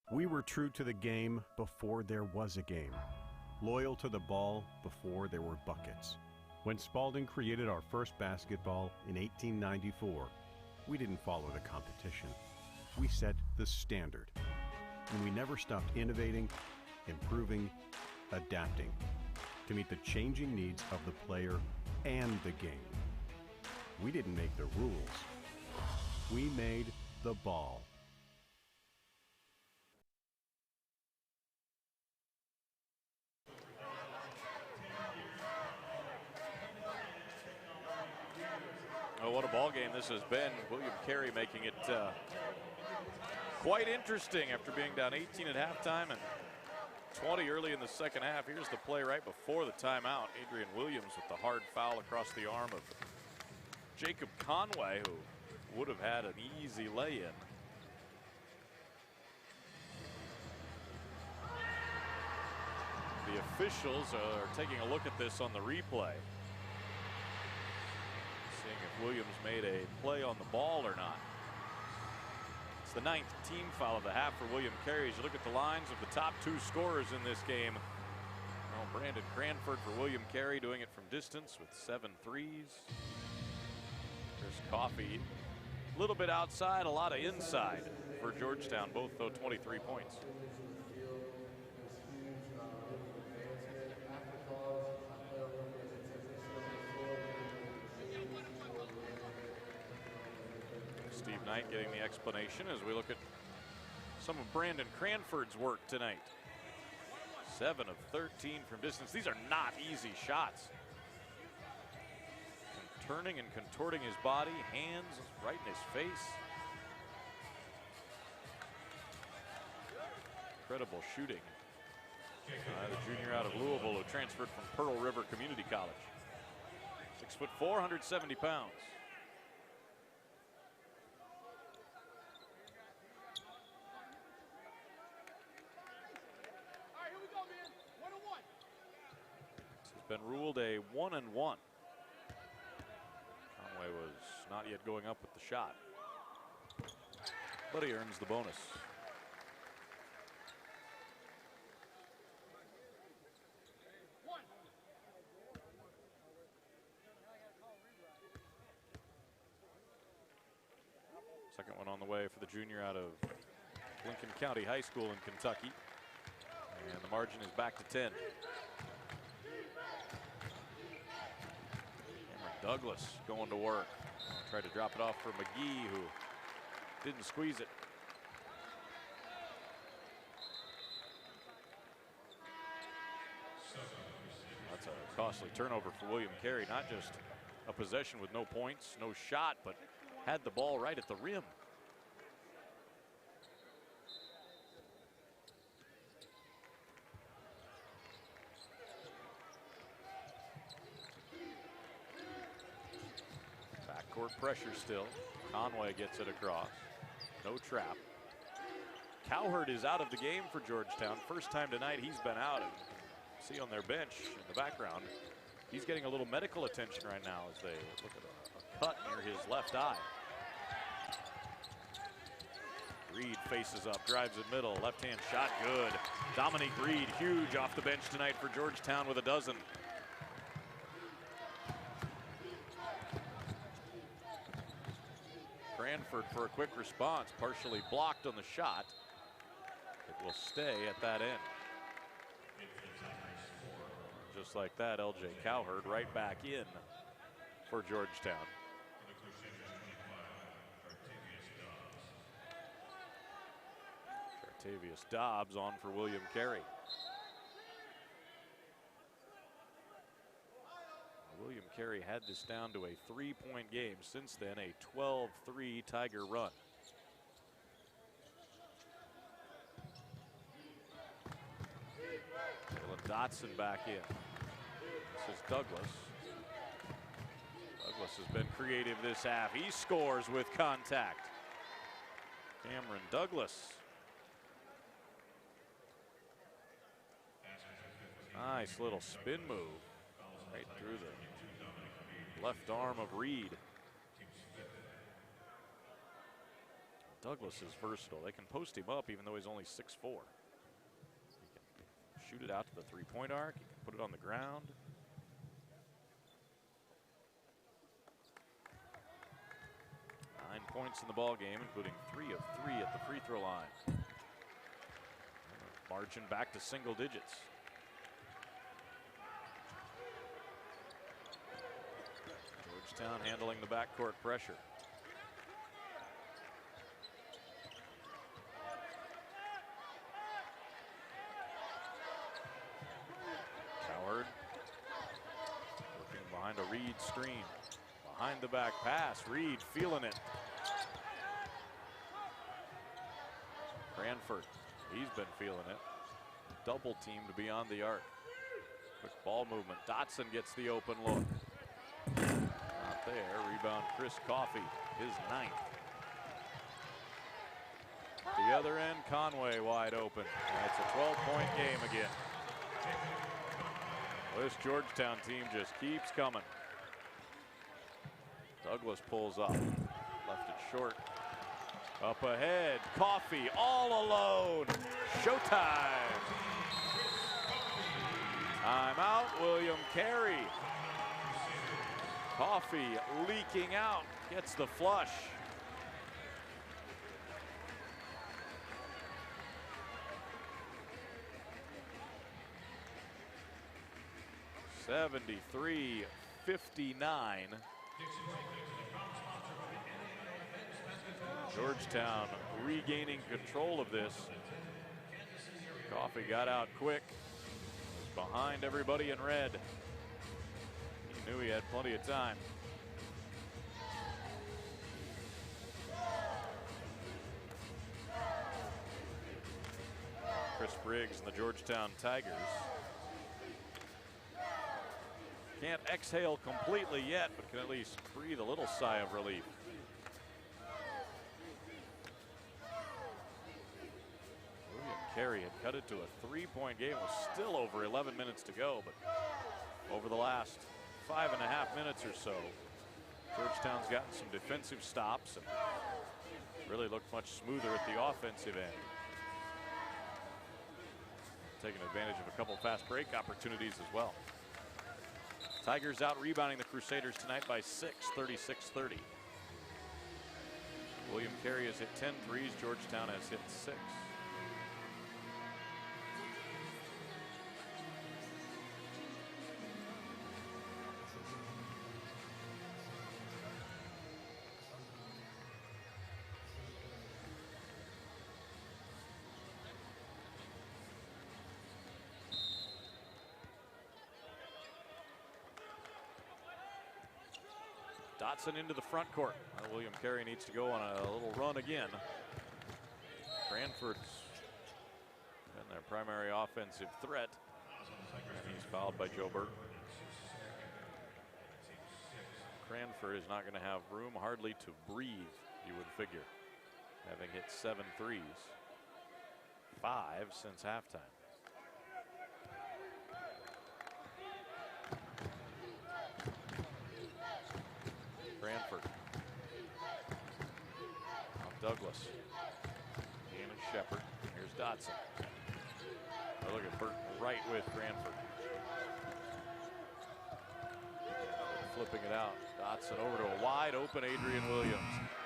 We were true to the game before there was a game, loyal to the ball before there were buckets. When Spalding created our first basketball in 1894, we didn't follow the competition. We set the standard, and we never stopped innovating, improving, adapting to meet the changing needs of the player and the game. We didn't make the rules. We made the ball. Oh, what a ball game this has been. William Carey making it quite interesting after being down 18 at halftime and 20 early in the second half. Here's the play right before the timeout. Adrian Williams with the hard foul across the arm of Jacob Conway, who would have had an easy lay-in. The officials are taking a look at this on the replay, seeing if Williams made a play on the ball or not. It's the 9th team foul of the half for William Carey. As you look at the lines of the top 2 scorers in this game, Brandon Cranford for William Carey, doing it from distance with 7 threes. Chris Coffey, a little bit outside, a lot of inside for Georgetown, both though 23 points. Steve Knight getting the explanation as we look at some of Brandon Cranford's work tonight. 7 of 13 from distance. These are not easy shots. Turning and contorting his body, hands right in his face. Incredible shooting. The junior out of Louisville who transferred from Pearl River Community College. 6'4", 170 pounds. Been ruled a 1-and-1. Conway was not yet going up with the shot, but he earns the bonus. Second one on the way for the junior out of Lincoln County High School in Kentucky, and the margin is back to 10. Douglas going to work. Tried to drop it off for McGee, who didn't squeeze it. That's a costly turnover for William Carey. Not just a possession with no points, no shot, but had the ball right at the rim. Court pressure still. Conway gets it across. No trap. Cowherd is out of the game for Georgetown. First time tonight he's been out. And see on their bench in the background, he's getting a little medical attention right now as they look at a cut near his left eye. Reed faces up, drives it middle, left-hand shot good. Dominique Reed, huge off the bench tonight for Georgetown with a dozen. Cranford for a quick response, partially blocked on the shot. It will stay at that end. Just like that, LJ Cowherd right back in for Georgetown. Chartavius Dobbs on for William Carey. William Carey had this down to a 3-point game. Since then, a 12-3 Tiger run. Dylan Dotson back in. This is Douglas. Douglas has been creative this half. He scores with contact. Cameron Douglas. Nice little spin move right through the left arm of Reed. Douglas is versatile. They can post him up even though he's only 6'4". He can shoot it out to the three-point arc. He can put it on the ground. Points in the ball game, including 3 of 3 at the free throw line. Margin back to single digits. Georgetown handling the backcourt pressure. Cowherd working behind a Reed screen. Behind the back pass, Reed feeling it. Cranford, he's been feeling it. Double teamed beyond the arc. Quick ball movement. Dotson gets the open look. Not there. Rebound Chris Coffey, his 9th. The other end, Conway wide open. And it's a 12-point game again. This Georgetown team just keeps coming. Douglas pulls up. Left it short. Up ahead, Coffey all alone. Showtime. Timeout, William Carey. Coffey leaking out, gets the flush. (73-59). Georgetown regaining control of this. Coffey got out quick. Was behind everybody in red. He knew he had plenty of time. Chris Briggs and the Georgetown Tigers can't exhale completely yet, but can at least breathe a little sigh of relief. Carey had cut it to a 3-point game. It was still over 11 minutes to go, but over the last 5.5 minutes or so, Georgetown's gotten some defensive stops and really looked much smoother at the offensive end. Taking advantage of a couple fast break opportunities as well. Tigers out rebounding the Crusaders tonight by 6, 36-30. William Carey has hit 10 threes. Georgetown has hit 6. Dotson into the front court. William Carey needs to go on a little run again. Cranford's been their primary offensive threat. And he's fouled by Joe Burton. Cranford is not going to have room hardly to breathe, you would figure, having hit 7 threes. 5 since halftime. Cranford. Douglas. Ian and Shepard. Here's Dotson. Oh, look at Burton right with Cranford. flipping it out. Dotson over to a wide open Adrian Williams.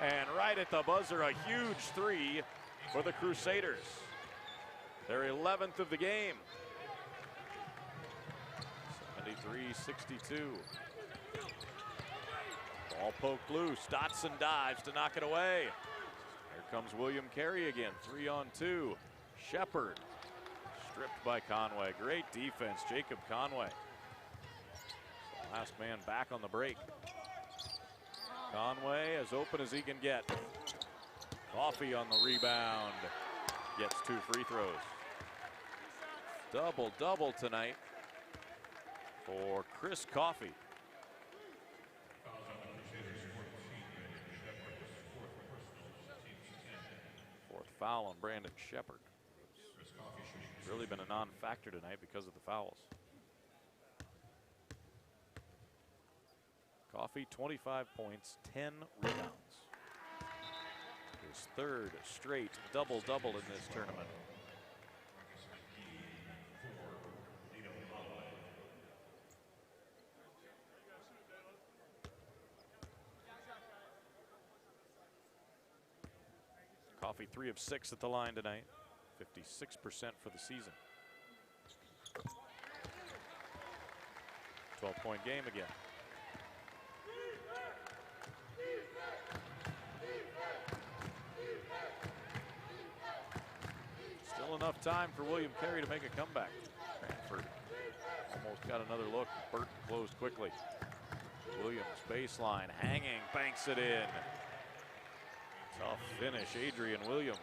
And right at the buzzer, a huge three for the Crusaders. Their 11th of the game. 73-62. Ball poked loose. Dotson dives to knock it away. Here comes William Carey again. 3-on-2. Shepard stripped by Conway. Great defense, Jacob Conway. Last man back on the break. Conway as open as he can get. Coffey on the rebound. Gets 2 free throws. Double-double tonight for Chris Coffey. Fourth foul on Brandon Shepard. Really been a non-factor tonight because of the fouls. Coffey, 25 points, 10 rebounds. His 3rd straight double-double in this tournament. Coffey 3 of 6 at the line tonight. 56% for the season. 12-point game again. Still enough time for William Carey to make a comeback. Cranford almost got another look. Burton closed quickly. Williams baseline hanging, banks it in. Tough finish, Adrian Williams.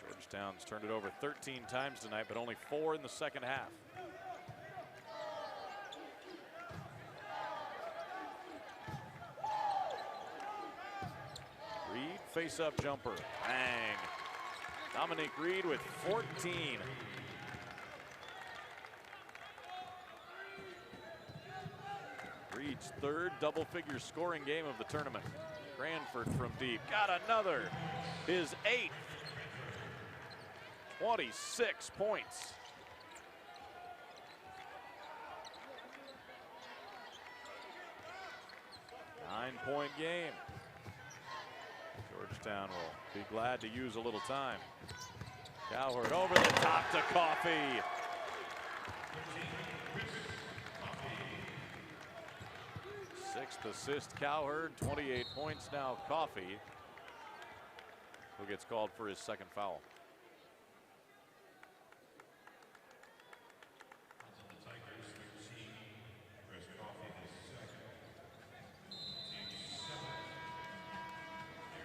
Georgetown's turned it over 13 times tonight, but only 4 in the second half. Reed, face-up jumper, bang. Dominique Reed with 14. Reed's 3rd double-figure scoring game of the tournament. Cranford from deep, got another, his 8th. 26 points. Nine-point game. Georgetown will be glad to use a little time. Cowherd over the top to Coffey. Sixth assist, Cowherd, 28 points now. Coffey, who gets called for his 2nd foul.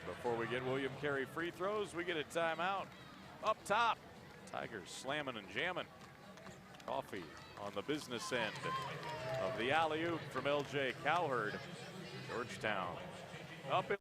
Before we get William Carey free throws, we get a timeout. Up top, Tigers slamming and jamming. Coffey on the business end of the alley-oop from LJ Cowherd. Georgetown up in.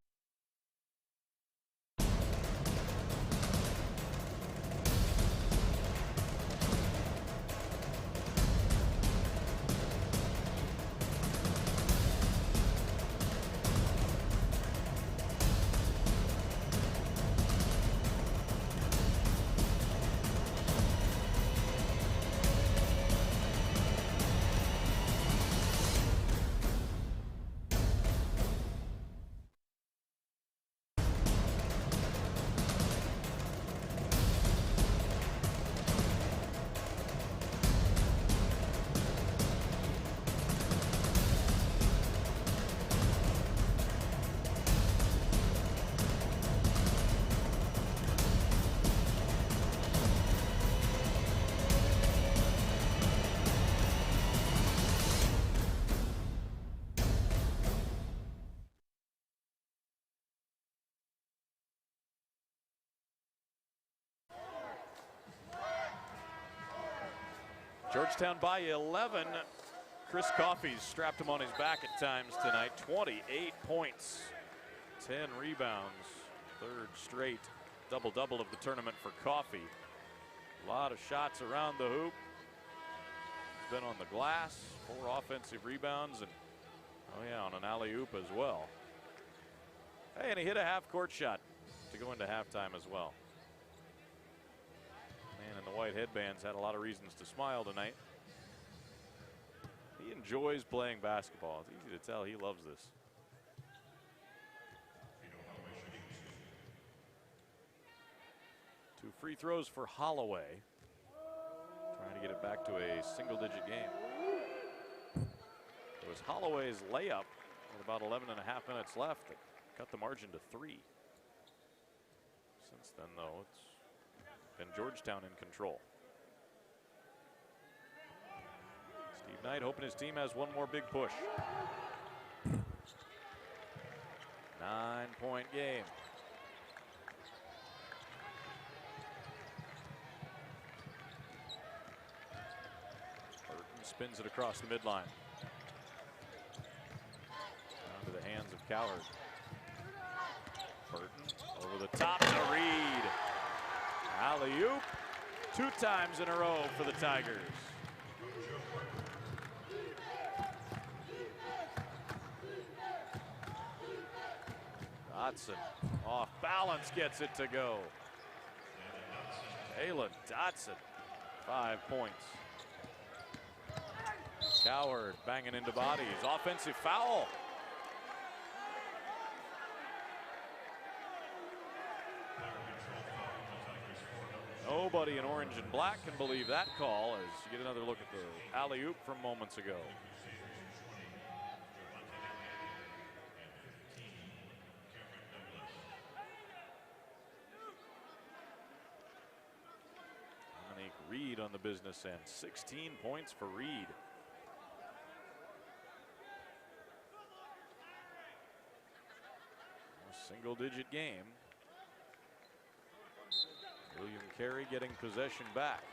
Georgetown by 11. Chris Coffey's strapped him on his back at times tonight. 28 points, 10 rebounds, 3rd straight double-double of the tournament for Coffey. A lot of shots around the hoop. He's been on the glass, 4 offensive rebounds, and oh yeah, on an alley-oop as well. Hey, and he hit a half-court shot to go into halftime as well. Man in the white headbands had a lot of reasons to smile tonight. He enjoys playing basketball. It's easy to tell he loves this. Two free throws for Holloway. Trying to get it back to a single-digit game. It was Holloway's layup with about 11 and a half minutes left that cut the margin to 3. Since then, though, it's been Georgetown in control. Steve Knight hoping his team has one more big push. 9-point game. Burton spins it across the midline. Down to the hands of Cowherd. Burton over the top to Reed. Alley-oop 2 times in a row for the Tigers. Dotson off balance, gets it to go. Jalen Dotson, 5 points. Cowherd banging into bodies. Offensive foul. Nobody in orange and black can believe that call as you get another look at the alley-oop from moments ago. Reed on the business end. 16 points for Reed. A single-digit game. William Carey getting possession back.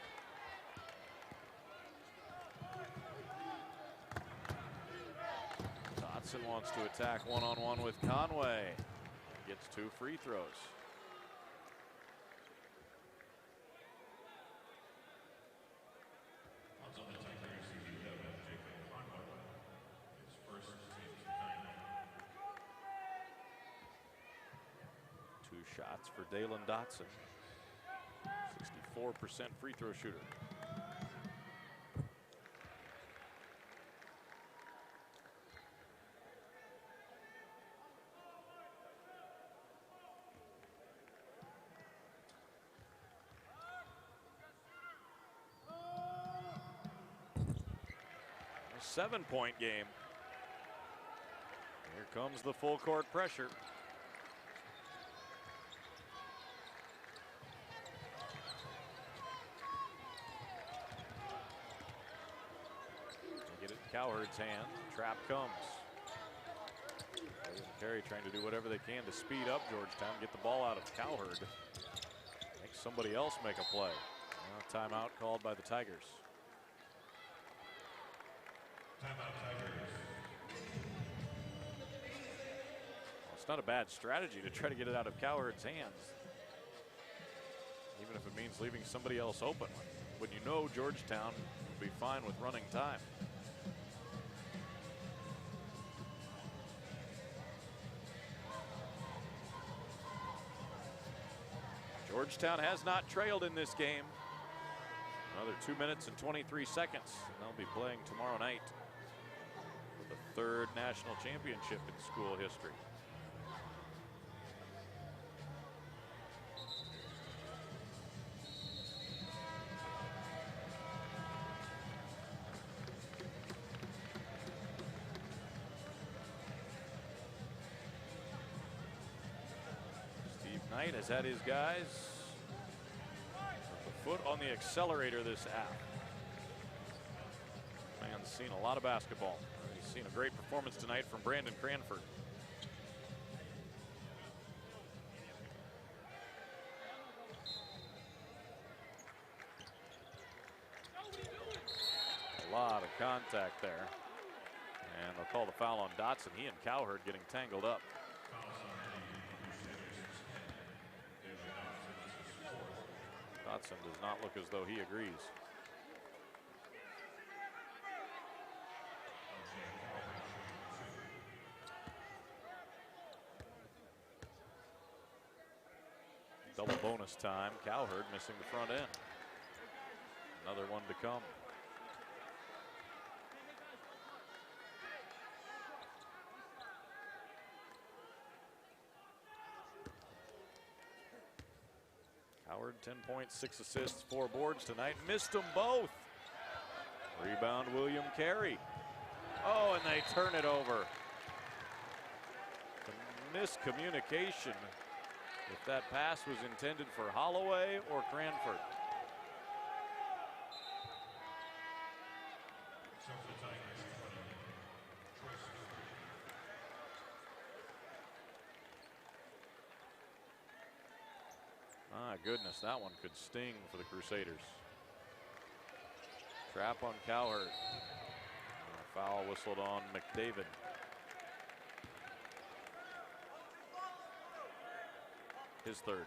Dotson wants to attack one-on-one with Conway. Gets 2 free throws. Shots for Dalen Dotson. 64% free throw shooter. A 7-point game. Here comes the full court pressure. Cowherd's hand. Trap comes. Carey trying to do whatever they can to speed up Georgetown, get the ball out of Cowherd. Make somebody else make a play. Now timeout called by the Tigers. Timeout, Tigers. Well, it's not a bad strategy to try to get it out of Cowherd's hands, even if it means leaving somebody else open. When you know Georgetown will be fine with running time. Georgetown has not trailed in this game. Another 2 minutes and 23 seconds. And they'll be playing tomorrow night for the 3rd national championship in school history. Knight has had his guys with the foot on the accelerator this half. Man's seen a lot of basketball. He's seen a great performance tonight from Brandon Cranford. A lot of contact there. And they'll call the foul on Dotson. He and Cowherd getting tangled up. Dotson does not look as though he agrees. Double bonus time. Cowherd missing the front end. Another one to come. Cowherd, 10 points, 6 assists, 4 boards tonight. Missed them both. Rebound, William Carey. Oh, and they turn it over. The miscommunication. If that pass was intended for Holloway or Cranford. My goodness, that one could sting for the Crusaders. Trap on Cowherd. Foul whistled on McDavid. His third.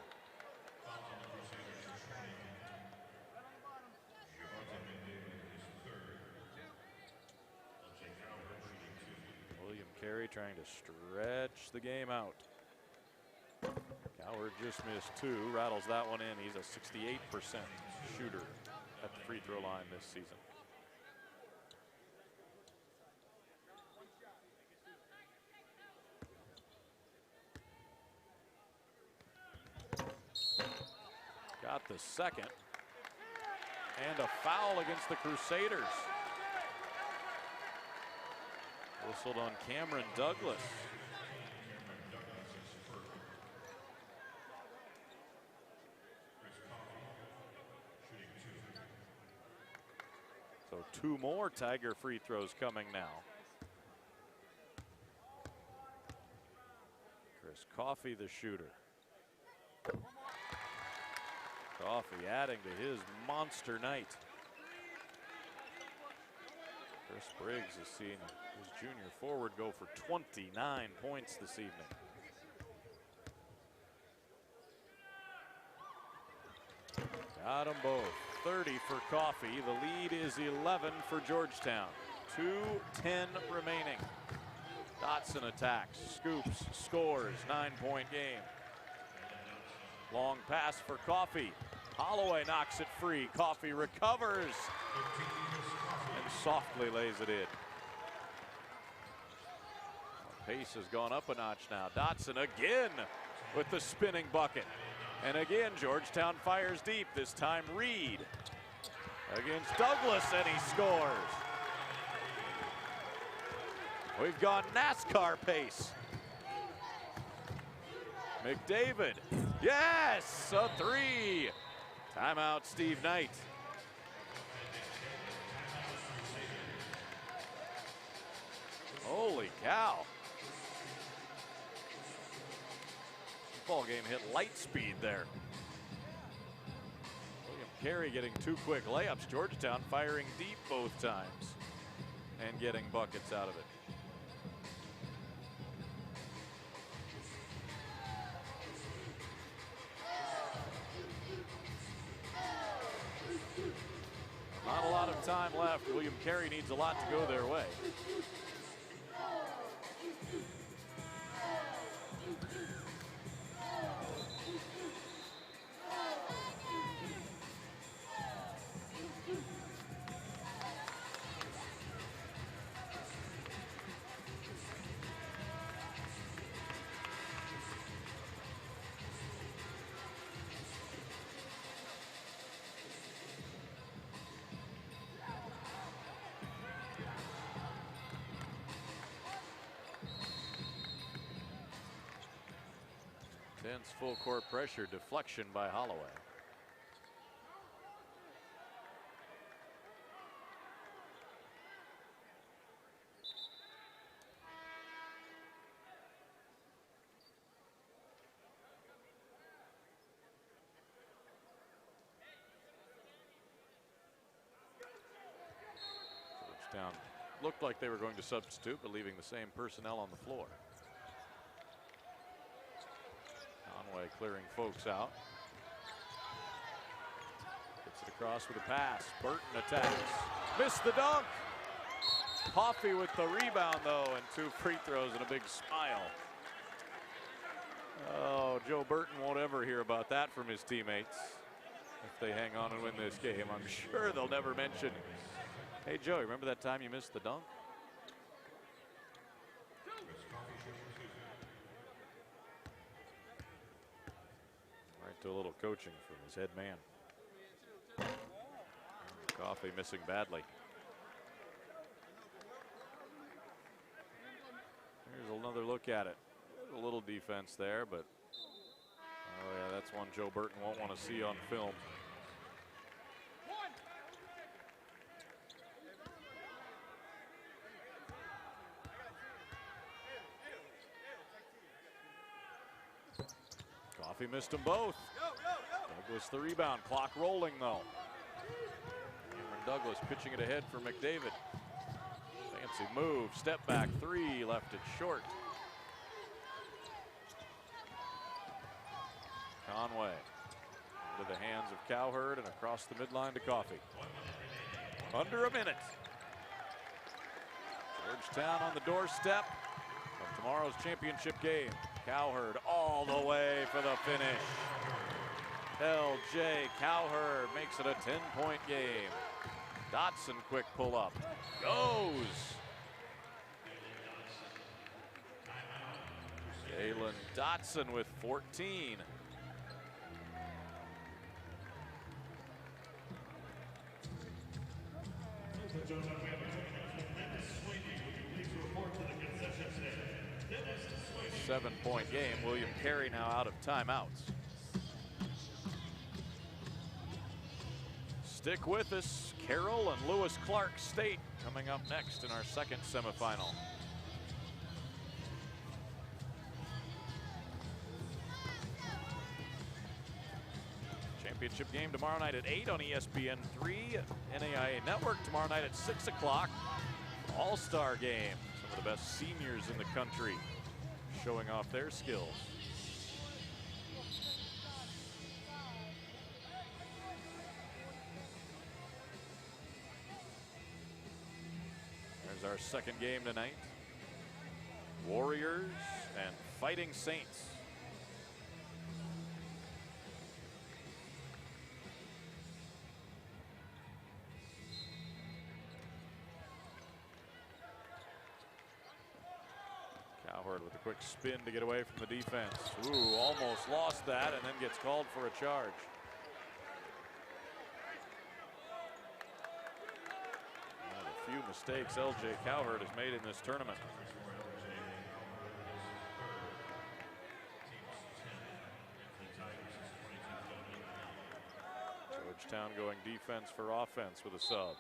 William Carey trying to stretch the game out. Cowherd just missed 2, rattles that one in. He's a 68% shooter at the free throw line this season. Got the second. And a foul against the Crusaders. Whistled on Cameron Douglas. So 2 more Tiger free throws coming now. Chris Coffey, the shooter. Coffey adding to his monster night. Chris Briggs has seen his junior forward go for 29 points this evening. Got them both. 30 for Coffey. The lead is 11 for Georgetown. 2:10 remaining. Dotson attacks, scoops, scores. 9-point game. Long pass for Coffey. Holloway knocks it free. Coffey recovers and softly lays it in. Pace has gone up a notch now. Dotson again with the spinning bucket. And again, Georgetown fires deep. This time Reed against Douglas, and he scores. We've gone NASCAR pace. McDavid, yes, a 3. Timeout, Steve Knight. Holy cow. Ball game hit light speed there. William Carey getting 2 quick layups. Georgetown firing deep both times and getting buckets out of it. Not a lot of time left. William Carey needs a lot to go their way. Intense full court pressure, deflection by Holloway. Georgetown looked like they were going to substitute, but leaving the same personnel on the floor. Clearing folks out. Gets it across with a pass. Burton attacks. Missed the dunk. Coffey with the rebound though, and 2 free throws and a big smile. Oh, Oh, Joe Burton won't ever hear about that from his teammates. If they hang on and win this game, I'm sure they'll never mention, hey, Joe, remember that time you missed the dunk? Right to a little coaching from his head man. Coffey missing badly. Here's another look at it. A little defense there, but oh yeah, that's one Joe Burton won't want to see on film. Coffey missed them both. Douglas the rebound. Clock rolling though. Cameron Douglas pitching it ahead for McDavid. Fancy move. Step back three. Left it short. Conway into the hands of Cowherd and across the midline to Coffey. Under a minute. Georgetown on the doorstep of tomorrow's championship game. Cowherd all the way for the finish. L.J. Cowherd makes it a 10-point game. Dotson quick pull up. Goes. Jalen Dotson with 14. Seven-point game. William Carey now out of timeouts. Stick with us. Carroll and Lewis Clark State coming up next in our second semifinal. Championship game tomorrow night at 8 on ESPN3, NAIA Network. Tomorrow night at 6 o'clock. All-star game. Some of the best seniors in the country showing off their skills. There's our second game tonight. Warriors and Fighting Saints. Cowherd with a quick spin to get away from the defense. Ooh, almost lost that and then gets called for a charge. One of the few mistakes L.J. Cowherd has made in this tournament. Georgetown going defense for offense with a sub.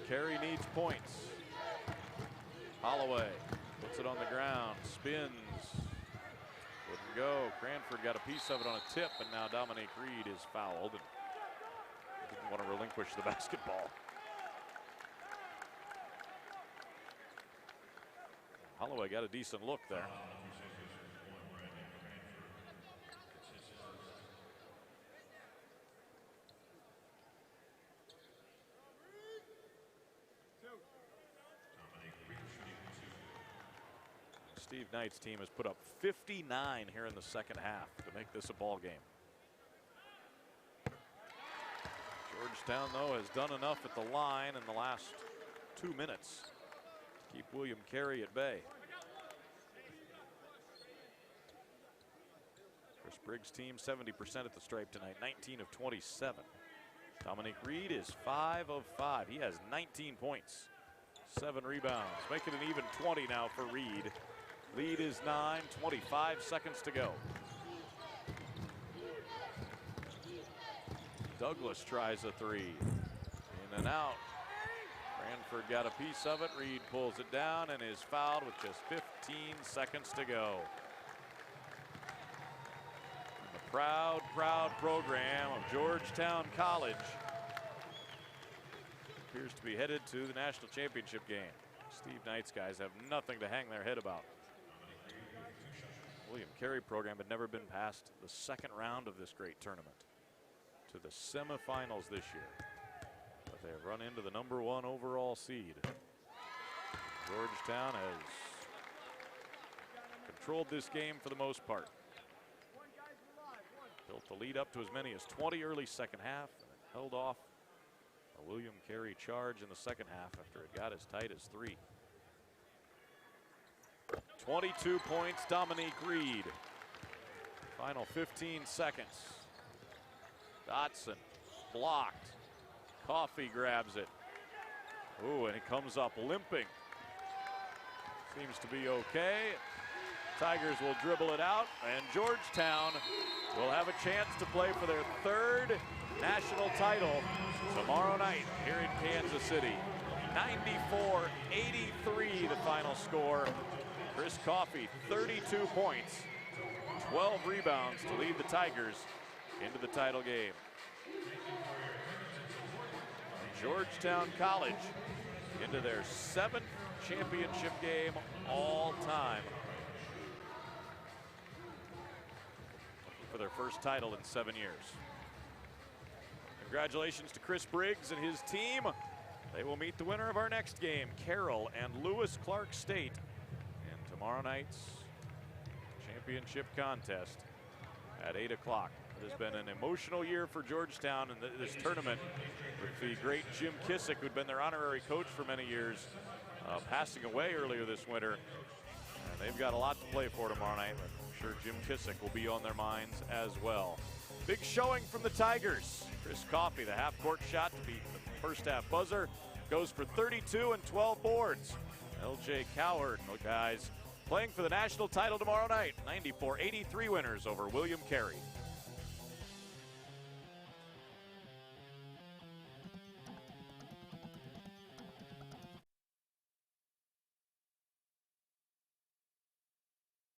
Carey needs points. Holloway puts it on the ground, spins, wouldn't go. Cranford got a piece of it on a tip, and now Dominique Reed is fouled and didn't want to relinquish the basketball. Holloway got a decent look there. Steve Knight's team has put up 59 here in the second half to make this a ball game. Georgetown, though, has done enough at the line in the last 2 minutes to keep William Carey at bay. Chris Briggs' team 70% at the stripe tonight, 19 of 27. Dominique Reed is 5 of 5. He has 19 points, 7 rebounds, making it even 20 now for Reed. Lead is 9, 25 seconds to go. Douglas tries a three. In and out. Cranford got a piece of it. Reed pulls it down and is fouled with just 15 seconds to go. And the proud program of Georgetown College appears to be headed to the national championship game. Steve Knight's guys have nothing to hang their head about. William Carey program had never been past the second round of this great tournament, to the semifinals this year. But they have run into the #1 overall seed. Georgetown has controlled this game for the most part. Built the lead up to as many as 20 early second half, and held off a William Carey charge in the second half after it got as tight as 3. 22 points, Dominique Reed. Final 15 seconds. Dotson blocked. Coffey grabs it. Ooh, and it comes up limping. Seems to be okay. Tigers will dribble it out, and Georgetown will have a chance to play for their 3rd national title tomorrow night here in Kansas City. 94-83 the final score. Chris Coffey, 32 points, 12 rebounds to lead the Tigers into the title game. Georgetown College into their 7th championship game all time. For their first title in 7 years. Congratulations to Chris Briggs and his team. They will meet the winner of our next game, Carroll and Lewis Clark State, in tomorrow night's championship contest at 8 o'clock. It has been an emotional year for Georgetown in this tournament, with the great Jim Kissick, who'd been their honorary coach for many years, passing away earlier this winter. And they've got a lot to play for tomorrow night. I'm sure Jim Kissick will be on their minds as well. Big showing from the Tigers. Chris Coffey, the half-court shot to beat the first half buzzer, goes for 32 and 12 boards. L.J. Coward, the guys playing for the national title tomorrow night. 94-83 winners over William Carey.